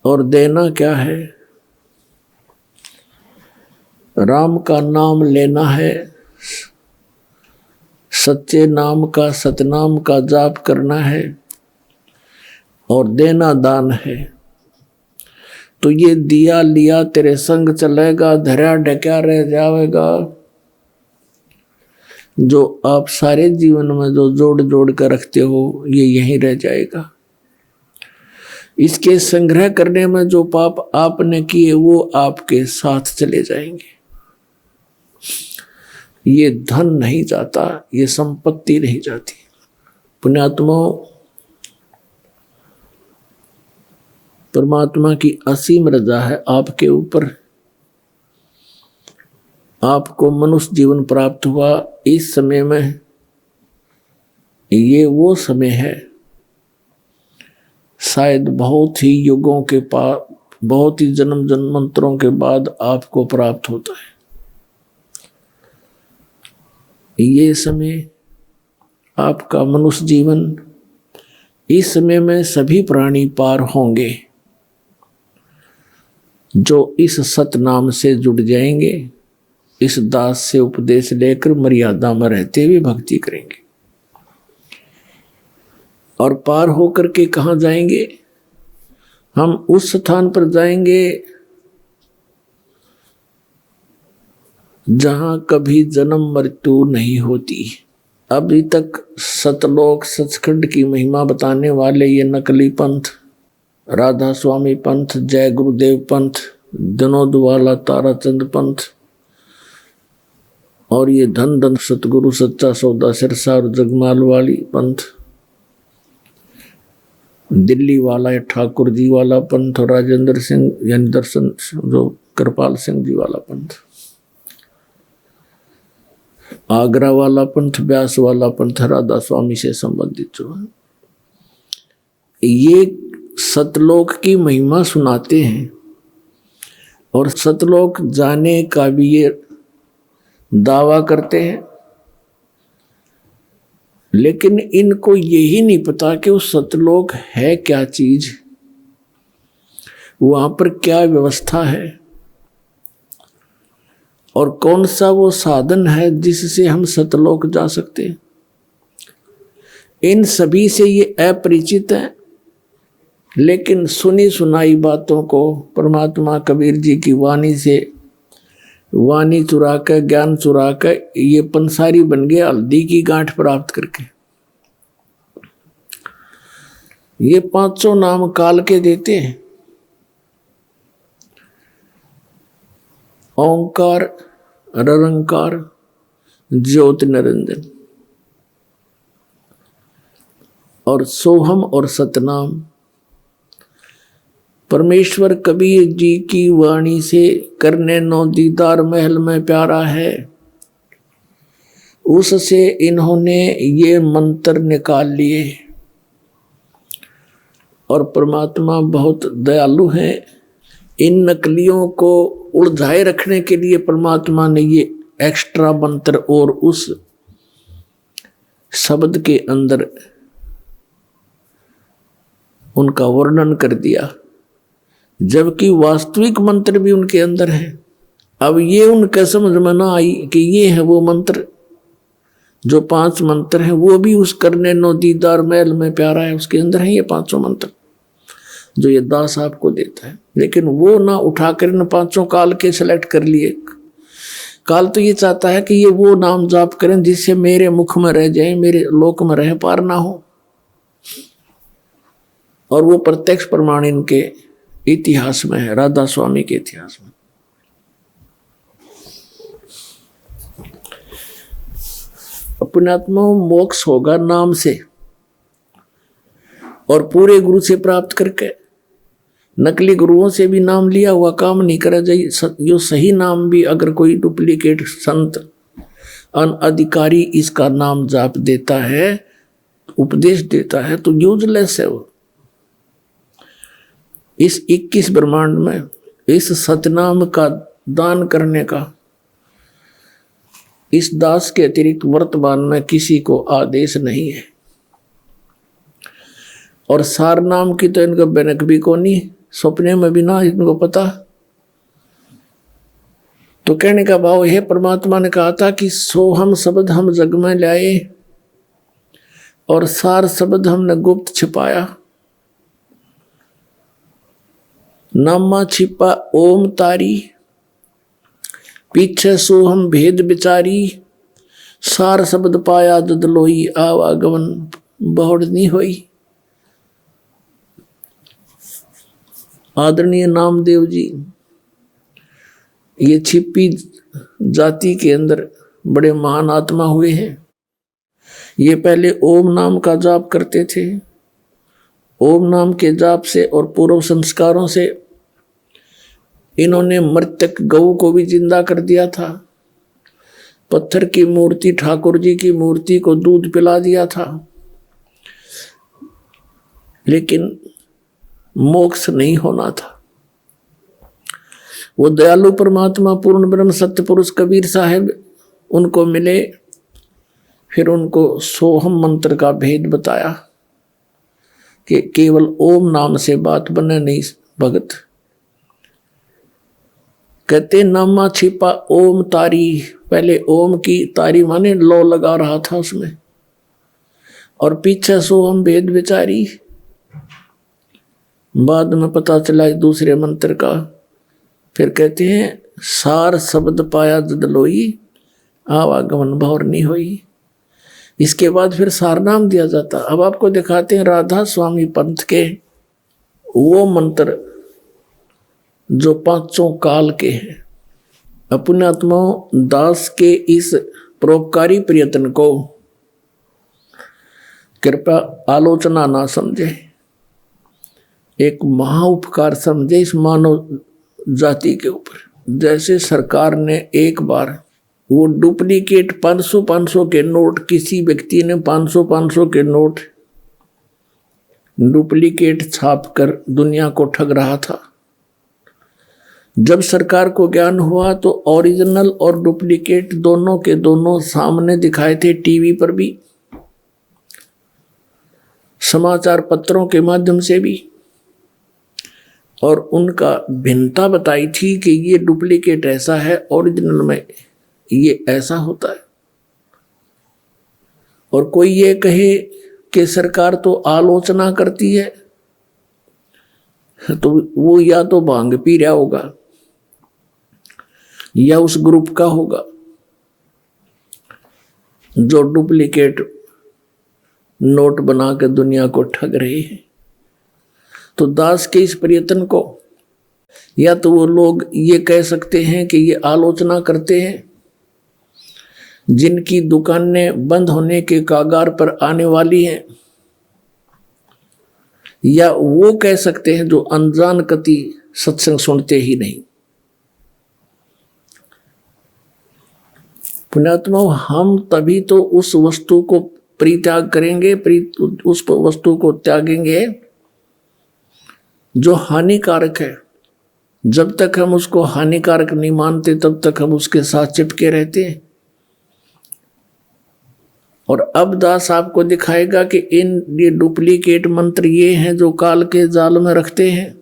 Speaker 2: और देना क्या है? राम का नाम लेना है, सच्चे नाम का सतनाम का जाप करना है, और देना दान है। तो ये दिया लिया तेरे संग चलेगा, दरिया ढक्या रह जावेगा, जो आप सारे जीवन में जो जोड़ जोड़ कर रखते हो ये यहीं रह जाएगा। इसके संग्रह करने में जो पाप आपने किए वो आपके साथ चले जाएंगे। ये धन नहीं जाता, ये संपत्ति नहीं जाती। पुण्यात्माओं, परमात्मा की असीम रजा है आपके ऊपर। आपको मनुष्य जीवन प्राप्त हुआ इस समय में, ये वो समय है शायद बहुत ही युगों के बाद, बहुत ही जन्म जन्मांतरों के बाद आपको प्राप्त होता है। ये समय आपका मनुष्य जीवन, इस समय में सभी प्राणी पार होंगे जो इस सतनाम से जुड़ जाएंगे, इस दास से उपदेश लेकर मर्यादा में रहते हुए भक्ति करेंगे। और पार होकर के कहाँ जाएंगे? हम उस स्थान पर जाएंगे जहां कभी जन्म मृत्यु नहीं होती। अभी तक सतलोक सचखंड की महिमा बताने वाले ये नकली पंथ, राधा स्वामी पंथ, जय गुरुदेव पंथ, विनोद वाला ताराचंद पंथ, और ये धन धन सतगुरु सच्चा सौदा सिरसा और जगमाल वाली पंथ, दिल्ली वाला ठाकुर जी वाला पंथ, और राजेंद्र सिंह यानी दर्शन जो कृपाल सिंह जी वाला पंथ, आगरा वाला पंथ, व्यास वाला पंथ, राधा स्वामी से संबंधित जो है, ये सतलोक की महिमा सुनाते हैं और सतलोक जाने का भी ये दावा करते हैं। लेकिन इनको यही नहीं पता कि वो सतलोक है क्या चीज, वहां पर क्या व्यवस्था है, और कौन सा वो साधन है जिससे हम सतलोक जा सकते हैं। इन सभी से ये अपरिचित है। लेकिन सुनी सुनाई बातों को परमात्मा कबीर जी की वाणी से वाणी चुरा के, ज्ञान चुरा के ये पंसारी बन गया हल्दी की गांठ प्राप्त करके। ये 500 नाम काल के देते हैं। ओंकार, निरंकार, ज्योति निरंजन और सोहम और सतनाम। परमेश्वर कबीर जी की वाणी से करने नो दीदार महल में प्यारा है, उससे इन्होंने ये मंत्र निकाल लिए। और परमात्मा बहुत दयालु हैं। इन नकलियों को उलझाए रखने के लिए परमात्मा ने ये एक्स्ट्रा मंत्र और उस शब्द के अंदर उनका वर्णन कर दिया, जबकि वास्तविक मंत्र भी उनके अंदर है। अब ये उनके समझ में ना आई कि ये है वो मंत्र, जो 5 मंत्र हैं वो भी उस करने नो दीदार महल में प्यारा है, उसके अंदर है ये 500 मंत्र जो ये दास आपको देता है। लेकिन वो ना उठाकर इन 500 काल के सेलेक्ट कर लिए। काल तो ये चाहता है कि ये वो नाम जाप करें जिससे मेरे मुख में रह जाए, मेरे लोक में रह पार ना हो। और वो प्रत्यक्ष प्रमाण इनके इतिहास में है, राधा स्वामी के इतिहास में। अपने आत्मा मोक्ष होगा नाम से और पूरे गुरु से प्राप्त करके। नकली गुरुओं से भी नाम लिया हुआ काम नहीं करा जाए। जो सही नाम भी अगर कोई डुप्लीकेट संत अनअधिकारी इसका नाम जाप देता है, उपदेश देता है, तो यूजलेस है वो। इस 21 ब्रह्मांड में इस सतनाम का दान करने का इस दास के अतिरिक्त वर्तमान में किसी को आदेश नहीं है। और सार नाम की तो इनका बनक भी को नहीं, सपने में भी ना इनको पता। तो कहने का भाव है, परमात्मा ने कहा था कि सोहम शब्द हम जग में लाए और सार शब्द हमने गुप्त छिपाया। नामा छिपा ओम तारी, पीछे सोहम भेद बिचारी, सार शब्द पाया ददलोई, आवागमन बहुड़ नहीं होई। आदरणीय नामदेव जी ये छिपी जाति के अंदर बड़े महान आत्मा हुए हैं। ये पहले ओम नाम का जाप करते थे। ओम नाम के जाप से और पूर्व संस्कारों से इन्होंने मृतक गऊ को भी जिंदा कर दिया था। पत्थर की मूर्ति, ठाकुर जी की मूर्ति को दूध पिला दिया था। लेकिन मोक्ष नहीं होना था। वो दयालु परमात्मा पूर्ण ब्रह्म सत्य पुरुष कबीर साहब उनको मिले, फिर उनको सोहम मंत्र का भेद बताया कि केवल ओम नाम से बात बने नहीं भगत। कहते नामा छिपा ओम तारी, पहले ओम की तारी माने लो लगा रहा था उसमें, और पीछे सोहम भेद बिचारी। बाद में पता चला दूसरे मंत्र का। फिर कहते हैं सार शब्द पाया ददलोई, आवागमन भौर नहीं हुई। इसके बाद फिर सार नाम दिया जाता। अब आपको दिखाते हैं राधा स्वामी पंथ के वो मंत्र जो 500 काल के हैं। अपने आत्माओं दास के इस परोपकारी प्रयत्न को कृपया आलोचना ना समझे, एक महाउपकार समझे इस मानव जाति के ऊपर। जैसे सरकार ने एक बार वो डुप्लीकेट 500 के नोट, किसी व्यक्ति ने 500 के नोट डुप्लीकेट छाप कर दुनिया को ठग रहा था। जब सरकार को ज्ञान हुआ तो ओरिजिनल और डुप्लीकेट दोनों के दोनों सामने दिखाए थे, टीवी पर भी, समाचार पत्रों के माध्यम से भी, और उनका भिन्नता बताई थी कि ये डुप्लीकेट ऐसा है, ओरिजिनल में ये ऐसा होता है। और कोई ये कहे कि सरकार तो आलोचना करती है, तो वो या तो भांग पी रहा होगा। या उस ग्रुप का होगा जो डुप्लीकेट नोट बना के दुनिया को ठग रहे हैं। तो दास के इस प्रयत्न को या तो वो लोग ये कह सकते हैं कि ये आलोचना करते हैं जिनकी दुकानें बंद होने के कगार पर आने वाली हैं, या वो कह सकते हैं जो अनजान कति सत्संग सुनते ही नहीं। पुण्यात्मा, हम तभी तो उस वस्तु को परित्याग करेंगे, उस वस्तु को त्यागेंगे जो हानिकारक है। जब तक हम उसको हानिकारक नहीं मानते तब तक हम उसके साथ चिपके रहते हैं। और अब दास आपको दिखाएगा कि ये डुप्लीकेट मंत्र ये हैं जो काल के जाल में रखते हैं।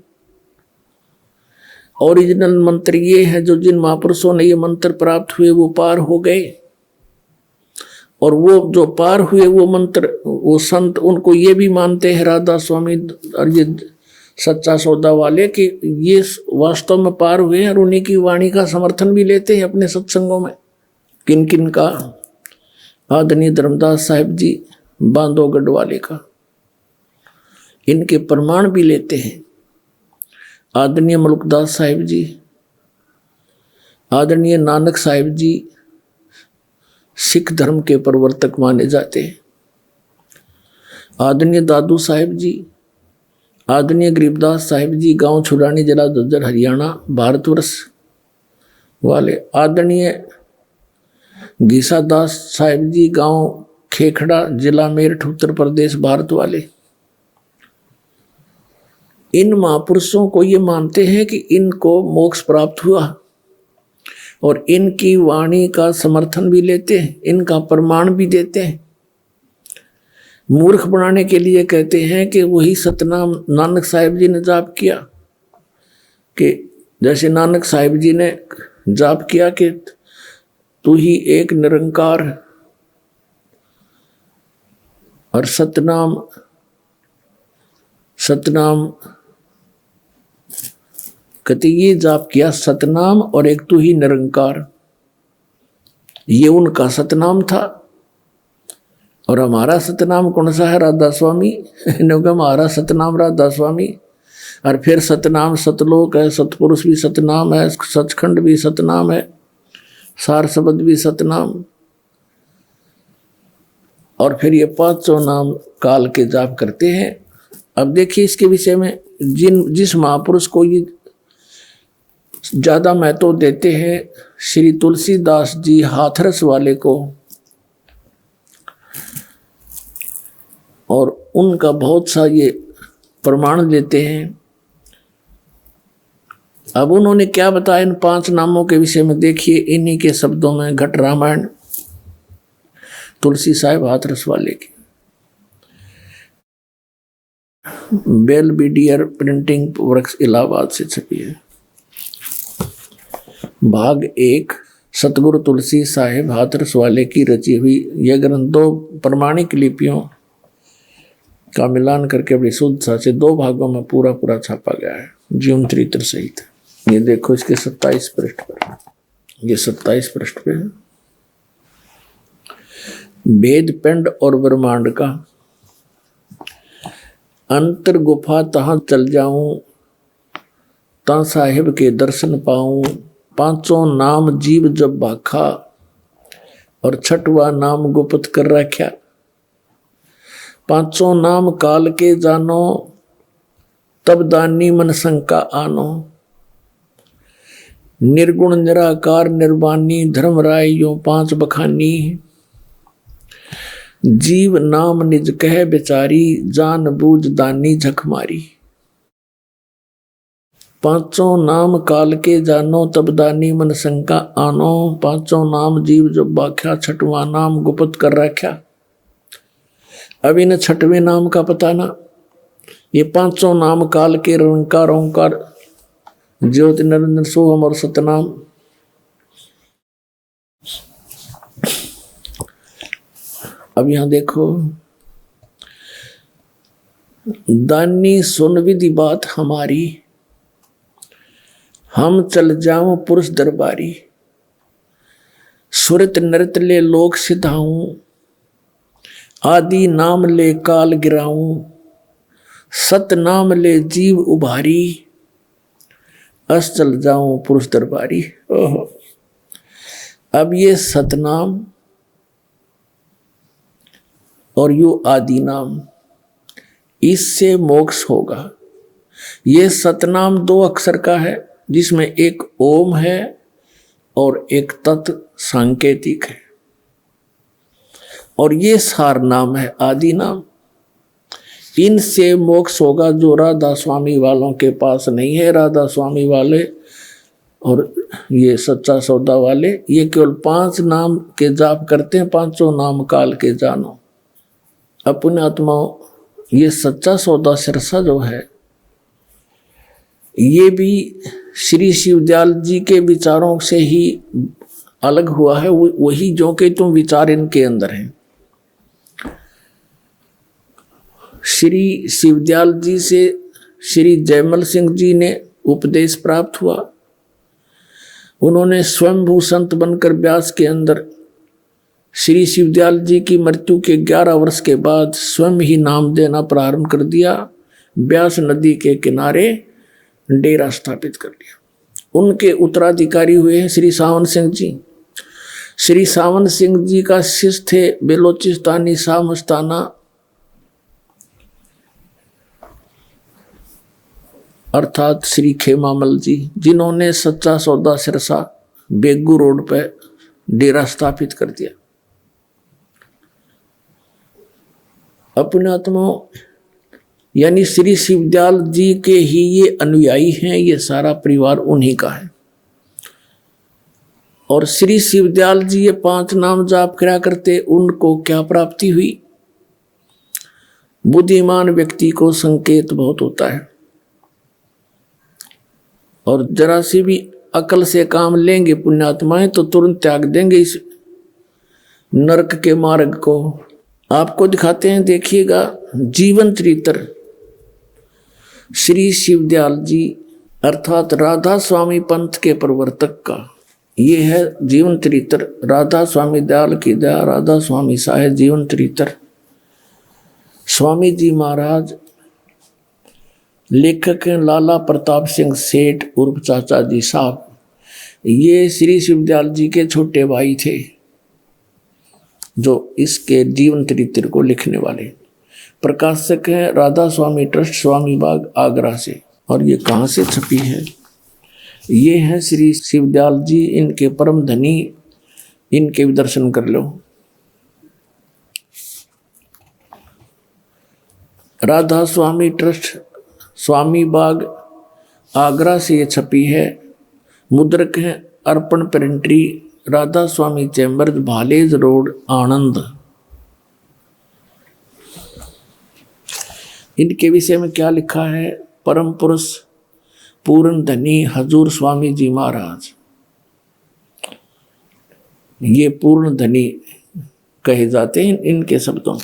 Speaker 2: ओरिजिनल मंत्र ये हैं जो जिन महापुरुषों ने ये मंत्र प्राप्त हुए वो पार हो गए, और वो जो पार हुए वो मंत्र, वो संत उनको ये भी मानते हैं, राधा स्वामी और ये सच्चा सौदा वाले, कि ये वास्तव में पार हुए हैं, और उन्हीं की वाणी का समर्थन भी लेते हैं अपने सत्संगों में। किन किन का? आदरणीय धर्मदास साहिब जी बांधवगढ़ वाले का, इनके प्रमाण भी लेते हैं। आदरणीय मलुकदास साहिब जी, आदरणीय नानक साहिब जी सिख धर्म के प्रवर्तक माने जाते हैं। आदरणीय दादू साहिब जी, आदरणीय गरीबदास साहिब जी गांव छुड़ानी जिला झज्जर हरियाणा भारतवर्ष वाले। आदरणीय गीसा दास साहिब जी गांव खेखड़ा जिला मेरठ उत्तर प्रदेश भारत वाले। इन महापुरुषों को ये मानते हैं कि इनको मोक्ष प्राप्त हुआ, और इनकी वाणी का समर्थन भी लेते हैं, इनका प्रमाण भी देते हैं। मूर्ख बनाने के लिए कहते हैं कि वही सतनाम नानक साहिब जी ने जाप किया, कि जैसे नानक साहिब जी ने जाप किया कि तू ही एक निरंकार, और सतनाम कहते ये जाप किया, सतनाम और एक तू ही निरंकार, ये उनका सतनाम था। और हमारा सतनाम कौन सा है? राधा स्वामी। हमारा सतनाम राधा स्वामी। और फिर सतनाम सतलोक है, सतपुरुष भी सतनाम है, सचखंड भी सतनाम है, सार शब्द भी सतनाम, और फिर ये पांचों नाम काल के जाप करते हैं। अब देखिए इसके विषय में जिस महापुरुष को ये ज्यादा महत्व देते हैं, श्री तुलसीदास जी हाथरस वाले को, और उनका बहुत सा ये प्रमाण देते हैं। अब उन्होंने क्या बताया इन 5 नामों के विषय में, देखिए इन्हीं के शब्दों में घट रामायण तुलसी साहिब हाथरस वाले की। बेलबीडियर प्रिंटिंग वर्क्स इलाहाबाद से छपी है। भाग 1 सतगुरु तुलसी साहिब हाथरस वाले की रची हुई यह ग्रंथ 2 प्रमाणिक लिपियों का मिलान करके बड़ी शुद्ध से 2 भागों में पूरा छापा गया है, जीवन चरित्र सहित। ये देखो इसके 27 पृष्ठ पर, ये 27 पृष्ठ पे है। वेद पिंड और ब्रह्मांड का अंतर गुफा तहां चल जाऊं, ता साहिब के दर्शन पाऊं। 5 नाम जीव जब भाखा, और 6वां नाम गुप्त कर रख्या। 5 नाम काल के जानो, तब दानी मन शंका आनो। निर्गुण निराकार निर्वाणी, धर्म राय यो 5 बखानी। जीव नाम निज कह बेचारी, जान बूझ दानी झक मारी। 5 नाम काल के जानो, तब दानी मन शंका आनो। 5 नाम जीव जब बाख्या, 6वां नाम गुप्त कर रख्या। अब इन 6वें नाम का पता ना, ये 5 नाम काल के रंकार ओंकार ज्योति निरंजन सोहम और सतनाम। अब यहां देखो, दानी सुन विधि बात हमारी, हम चल जाऊं पुरुष दरबारी। सुरत नृत ले लोक सिधाऊं, आदि नाम ले काल गिराऊं, सत नाम ले जीव उभारी, अस चल जाऊं पुरुष दरबारी। ओहो, अब ये सतनाम और यो आदि नाम, इससे मोक्ष होगा। ये सतनाम 2 अक्षर का है, जिसमें एक ओम है और एक तत् सांकेतिक है, और ये सार नाम है आदि नाम। इनसे मोक्ष होगा, जो राधा स्वामी वालों के पास नहीं है। राधा स्वामी वाले और ये सच्चा सौदा वाले, ये केवल 5 नाम के जाप करते हैं, 5 नाम काल के जानो। अपने आत्माओं, ये सच्चा सौदा सिरसा जो है, ये भी श्री शिवदयाल जी के विचारों से ही अलग हुआ है। वही जो कि तुम विचार इनके अंदर हैं। श्री शिवदयाल जी से श्री जयमल सिंह जी ने उपदेश प्राप्त हुआ। उन्होंने स्वयंभू संत बनकर ब्यास के अंदर श्री शिवदयाल जी की मृत्यु के 11 वर्ष के बाद स्वयं ही नाम देना प्रारंभ कर दिया। ब्यास नदी के किनारे डेरा स्थापित कर दिया। उनके उत्तराधिकारी हुए हैं श्री सावन सिंह जी। श्री सावन सिंह जी का शिष्य थे बेलोचिस्तानी शाह मस्ताना, अर्थात श्री खेमामल जी, जिन्होंने सच्चा सौदा सिरसा बेगू रोड पर डेरा स्थापित कर दिया। अपने आत्माओं, यानी श्री शिवदयाल जी के ही ये अनुयायी हैं। ये सारा परिवार उन्हीं का है। और श्री शिवदयाल जी ये 5 नाम जाप करा करते, उनको क्या प्राप्ति हुई? बुद्धिमान व्यक्ति को संकेत बहुत होता है, और जरा सी भी अकल से काम लेंगे पुण्यात्माएं तो तुरंत त्याग देंगे इस नरक के मार्ग को। आपको दिखाते हैं, देखिएगा जीवन चरित्र श्री शिवदयाल जी अर्थात राधा स्वामी पंथ के प्रवर्तक का। ये है जीवन चरित्र राधा स्वामी दयाल की दया, राधा स्वामी साहेब जीवन चरित्र। स्वामी जी महाराज लेखक हैं लाला प्रताप सिंह सेठ उर्फ चाचा जी साहब। ये श्री शिवदयाल जी के छोटे भाई थे, जो इसके जीवन चरित्र को लिखने वाले। प्रकाशक हैं राधा स्वामी ट्रस्ट, स्वामी बाग, आगरा से। और ये कहाँ से छपी है? ये हैं श्री शिवदयाल जी, इनके परम धनी, इनके भी दर्शन कर लो। राधा स्वामी ट्रस्ट, स्वामी बाग, आगरा से ये छपी है। मुद्रक हैं अर्पण प्रिंटरी, राधा स्वामी चैम्बर्स, भालेज रोड, आनंद। इनके विषय में क्या लिखा है? परम पुरुष पूर्ण धनी हजूर स्वामी जी महाराज, ये पूर्ण धनी कहे जाते हैं इनके शब्दों।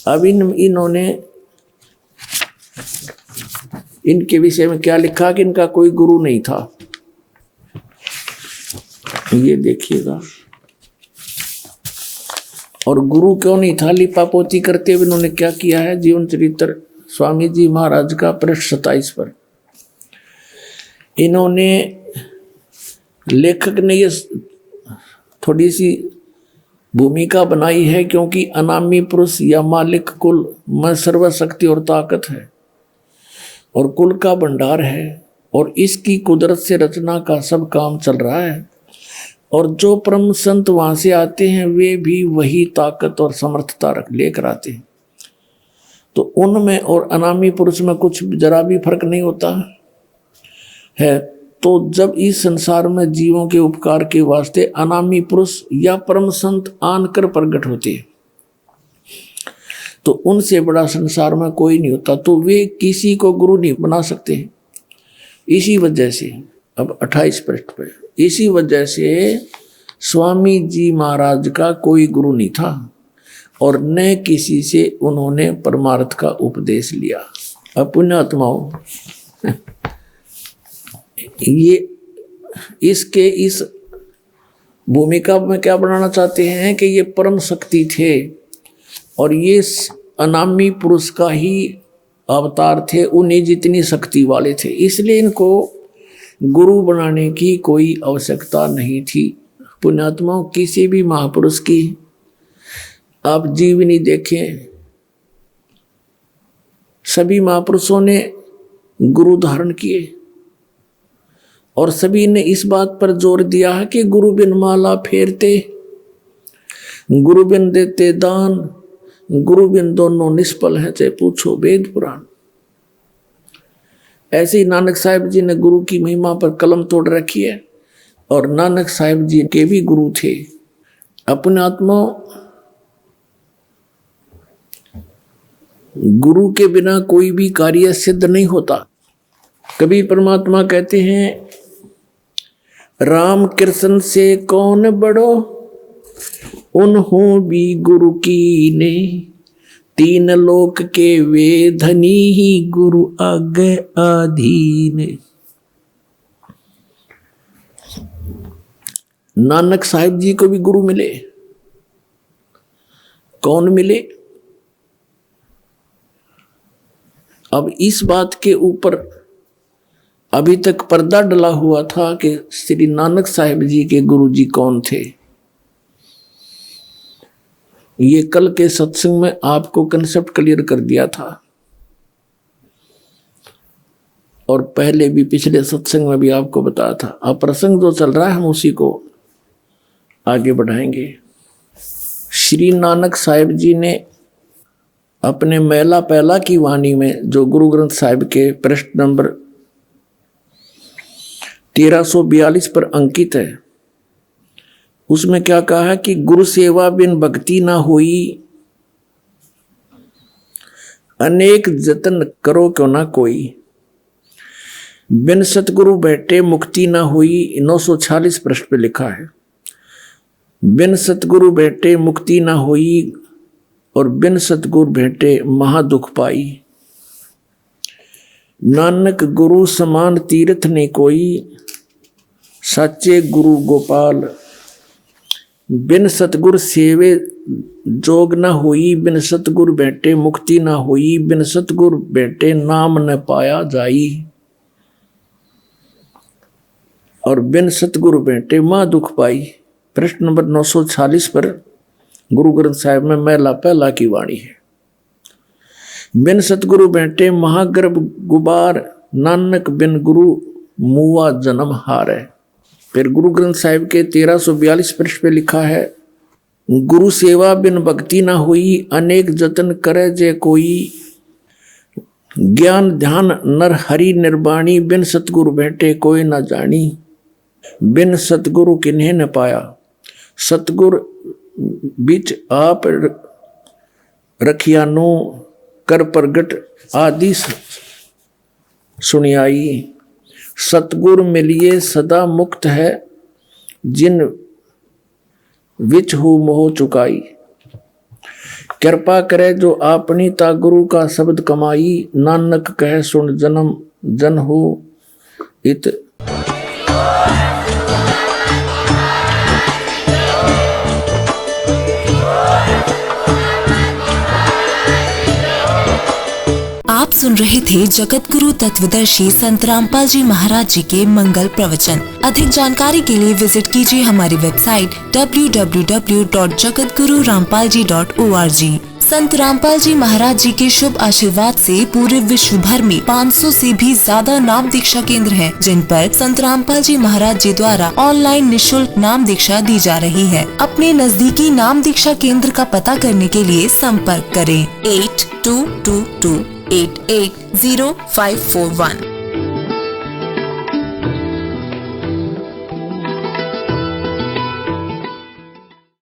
Speaker 2: अब इन्होंने इनके विषय में क्या लिखा कि इनका कोई गुरु नहीं था। ये देखिएगा, और गुरु क्यों नहीं था? लिपापोती करते हुए इन्होंने क्या किया है? जीवन चरित्र स्वामी जी महाराज का पृष्ठ 27 पर इन्होंने, लेखक ने ये थोड़ी सी भूमिका बनाई है, क्योंकि अनामी पुरुष या मालिक कुल में सर्वशक्ति और ताकत है, और कुल का भंडार है, और इसकी कुदरत से रचना का सब काम चल रहा है। और जो परम संत वहाँ से आते हैं वे भी वही ताकत और समर्थता लेकर आते हैं। तो उनमें और अनामी पुरुष में कुछ जरा भी फर्क नहीं होता है। तो जब इस संसार में जीवों के उपकार के वास्ते अनामी पुरुष या परम संत आनकर प्रकट होते हैं, तो उनसे बड़ा संसार में कोई नहीं होता। तो वे किसी को गुरु नहीं बना सकते। इसी वजह से अब 28 पृष्ठ पर, इसी वजह से स्वामी जी महाराज का कोई गुरु नहीं था, और न किसी से उन्होंने परमार्थ का उपदेश लिया। अब पुण्यात्माओं, ये इसके इस भूमिका में क्या बनाना चाहते हैं कि ये परम शक्ति थे और ये अनामी पुरुष का ही अवतार थे, उन्हीं जितनी शक्ति वाले थे, इसलिए इनको गुरु बनाने की कोई आवश्यकता नहीं थी। पुण्यात्माओं, किसी भी महापुरुष की आप जीवनी देखें, सभी महापुरुषों ने गुरु धारण किए और सभी ने इस बात पर जोर दिया है कि गुरु बिन माला फेरते, गुरु बिन देते दान, गुरु बिन दोनों निष्फल हैं, चाहे पूछो वेद पुराण। ऐसे ही नानक साहिब जी ने गुरु की महिमा पर कलम तोड़ रखी है और नानक साहिब जी के भी गुरु थे। अपने आत्मा गुरु के बिना कोई भी कार्य सिद्ध नहीं होता। कभी परमात्मा कहते हैं, राम कृष्ण से कौन बड़ो, उन्हों भी गुरु की ने, तीन लोक के वे धनी ही गुरु आगे आधीन। नानक साहिब जी को भी गुरु मिले। कौन मिले? अब इस बात के ऊपर अभी तक पर्दा डला हुआ था कि श्री नानक साहिब जी के गुरु जी कौन थे। ये कल के सत्संग में आपको कंसेप्ट क्लियर कर दिया था और पहले भी पिछले सत्संग में भी आपको बताया था। अब प्रसंग जो चल रहा है हम उसी को आगे बढ़ाएंगे। श्री नानक साहिब जी ने अपने मेला पहला की वाणी में, जो गुरु ग्रंथ साहिब के पृष्ठ नंबर 1342 पर अंकित है, उसमें क्या कहा है कि गुरु सेवा बिन भक्ति ना होई, अनेक जतन करो क्यों ना कोई, बिन सतगुरु बैठे मुक्ति ना हुई। 946 पृष्ठ पे लिखा है, बिन सतगुरु बैठे मुक्ति ना हुई और बिन सतगुरु भेंटे महादुख पाई। नानक गुरु समान तीर्थ ने कोई, सच्चे गुरु गोपाल, बिन सतगुरु सेवे जोग न हुई, बिन सतगुरु भेंटे मुक्ति न हुई, बिन सतगुरु भेंटे नाम न पाया जाई, और बिन सतगुरु भेंटे मां दुख पाई। पृष्ठ नंबर 946 पर गुरु ग्रंथ साहिब में मेला पहला की वाणी है। बिन सतगुरु भेंटे महागर्भ गुबार, नानक बिन गुरु मुआ जन्म हारे। फिर गुरु ग्रंथ साहिब के 1342 पृष्ठ पे लिखा है, गुरु सेवा बिन भक्ति ना हुई, अनेक जतन करे जे कोई, ज्ञान ध्यान नर हरि निर्वाणी, बिन सतगुरु भेंटे कोई न जानी, बिन सतगुरु किन्हें न पाया। सतगुरु बिच आप रखियानो, कर प्रगट आदि सुनियाई, सतगुरु मिलिए सदा मुक्त है, जिन विच हो मोह चुकाई। कृपा करे जो आपनी ता गुरु का शब्द कमाई, नानक कह सुन जन्म जन हो इत।
Speaker 6: आप सुन रहे थे जगत गुरु तत्वदर्शी संत रामपाल जी महाराज जी के मंगल प्रवचन। अधिक जानकारी के लिए विजिट कीजिए हमारी वेबसाइट www.jagatgururampalji.org। संत रामपाल जी महाराज जी के शुभ आशीर्वाद से पूरे विश्व भर में 500 से भी ज्यादा नाम दीक्षा केंद्र हैं, जिन पर संत रामपाल जी महाराज जी द्वारा ऑनलाइन निःशुल्क नाम दीक्षा दी जा रही है। अपने नजदीकी नाम दीक्षा केंद्र का पता करने के लिए संपर्क करें 8222880541।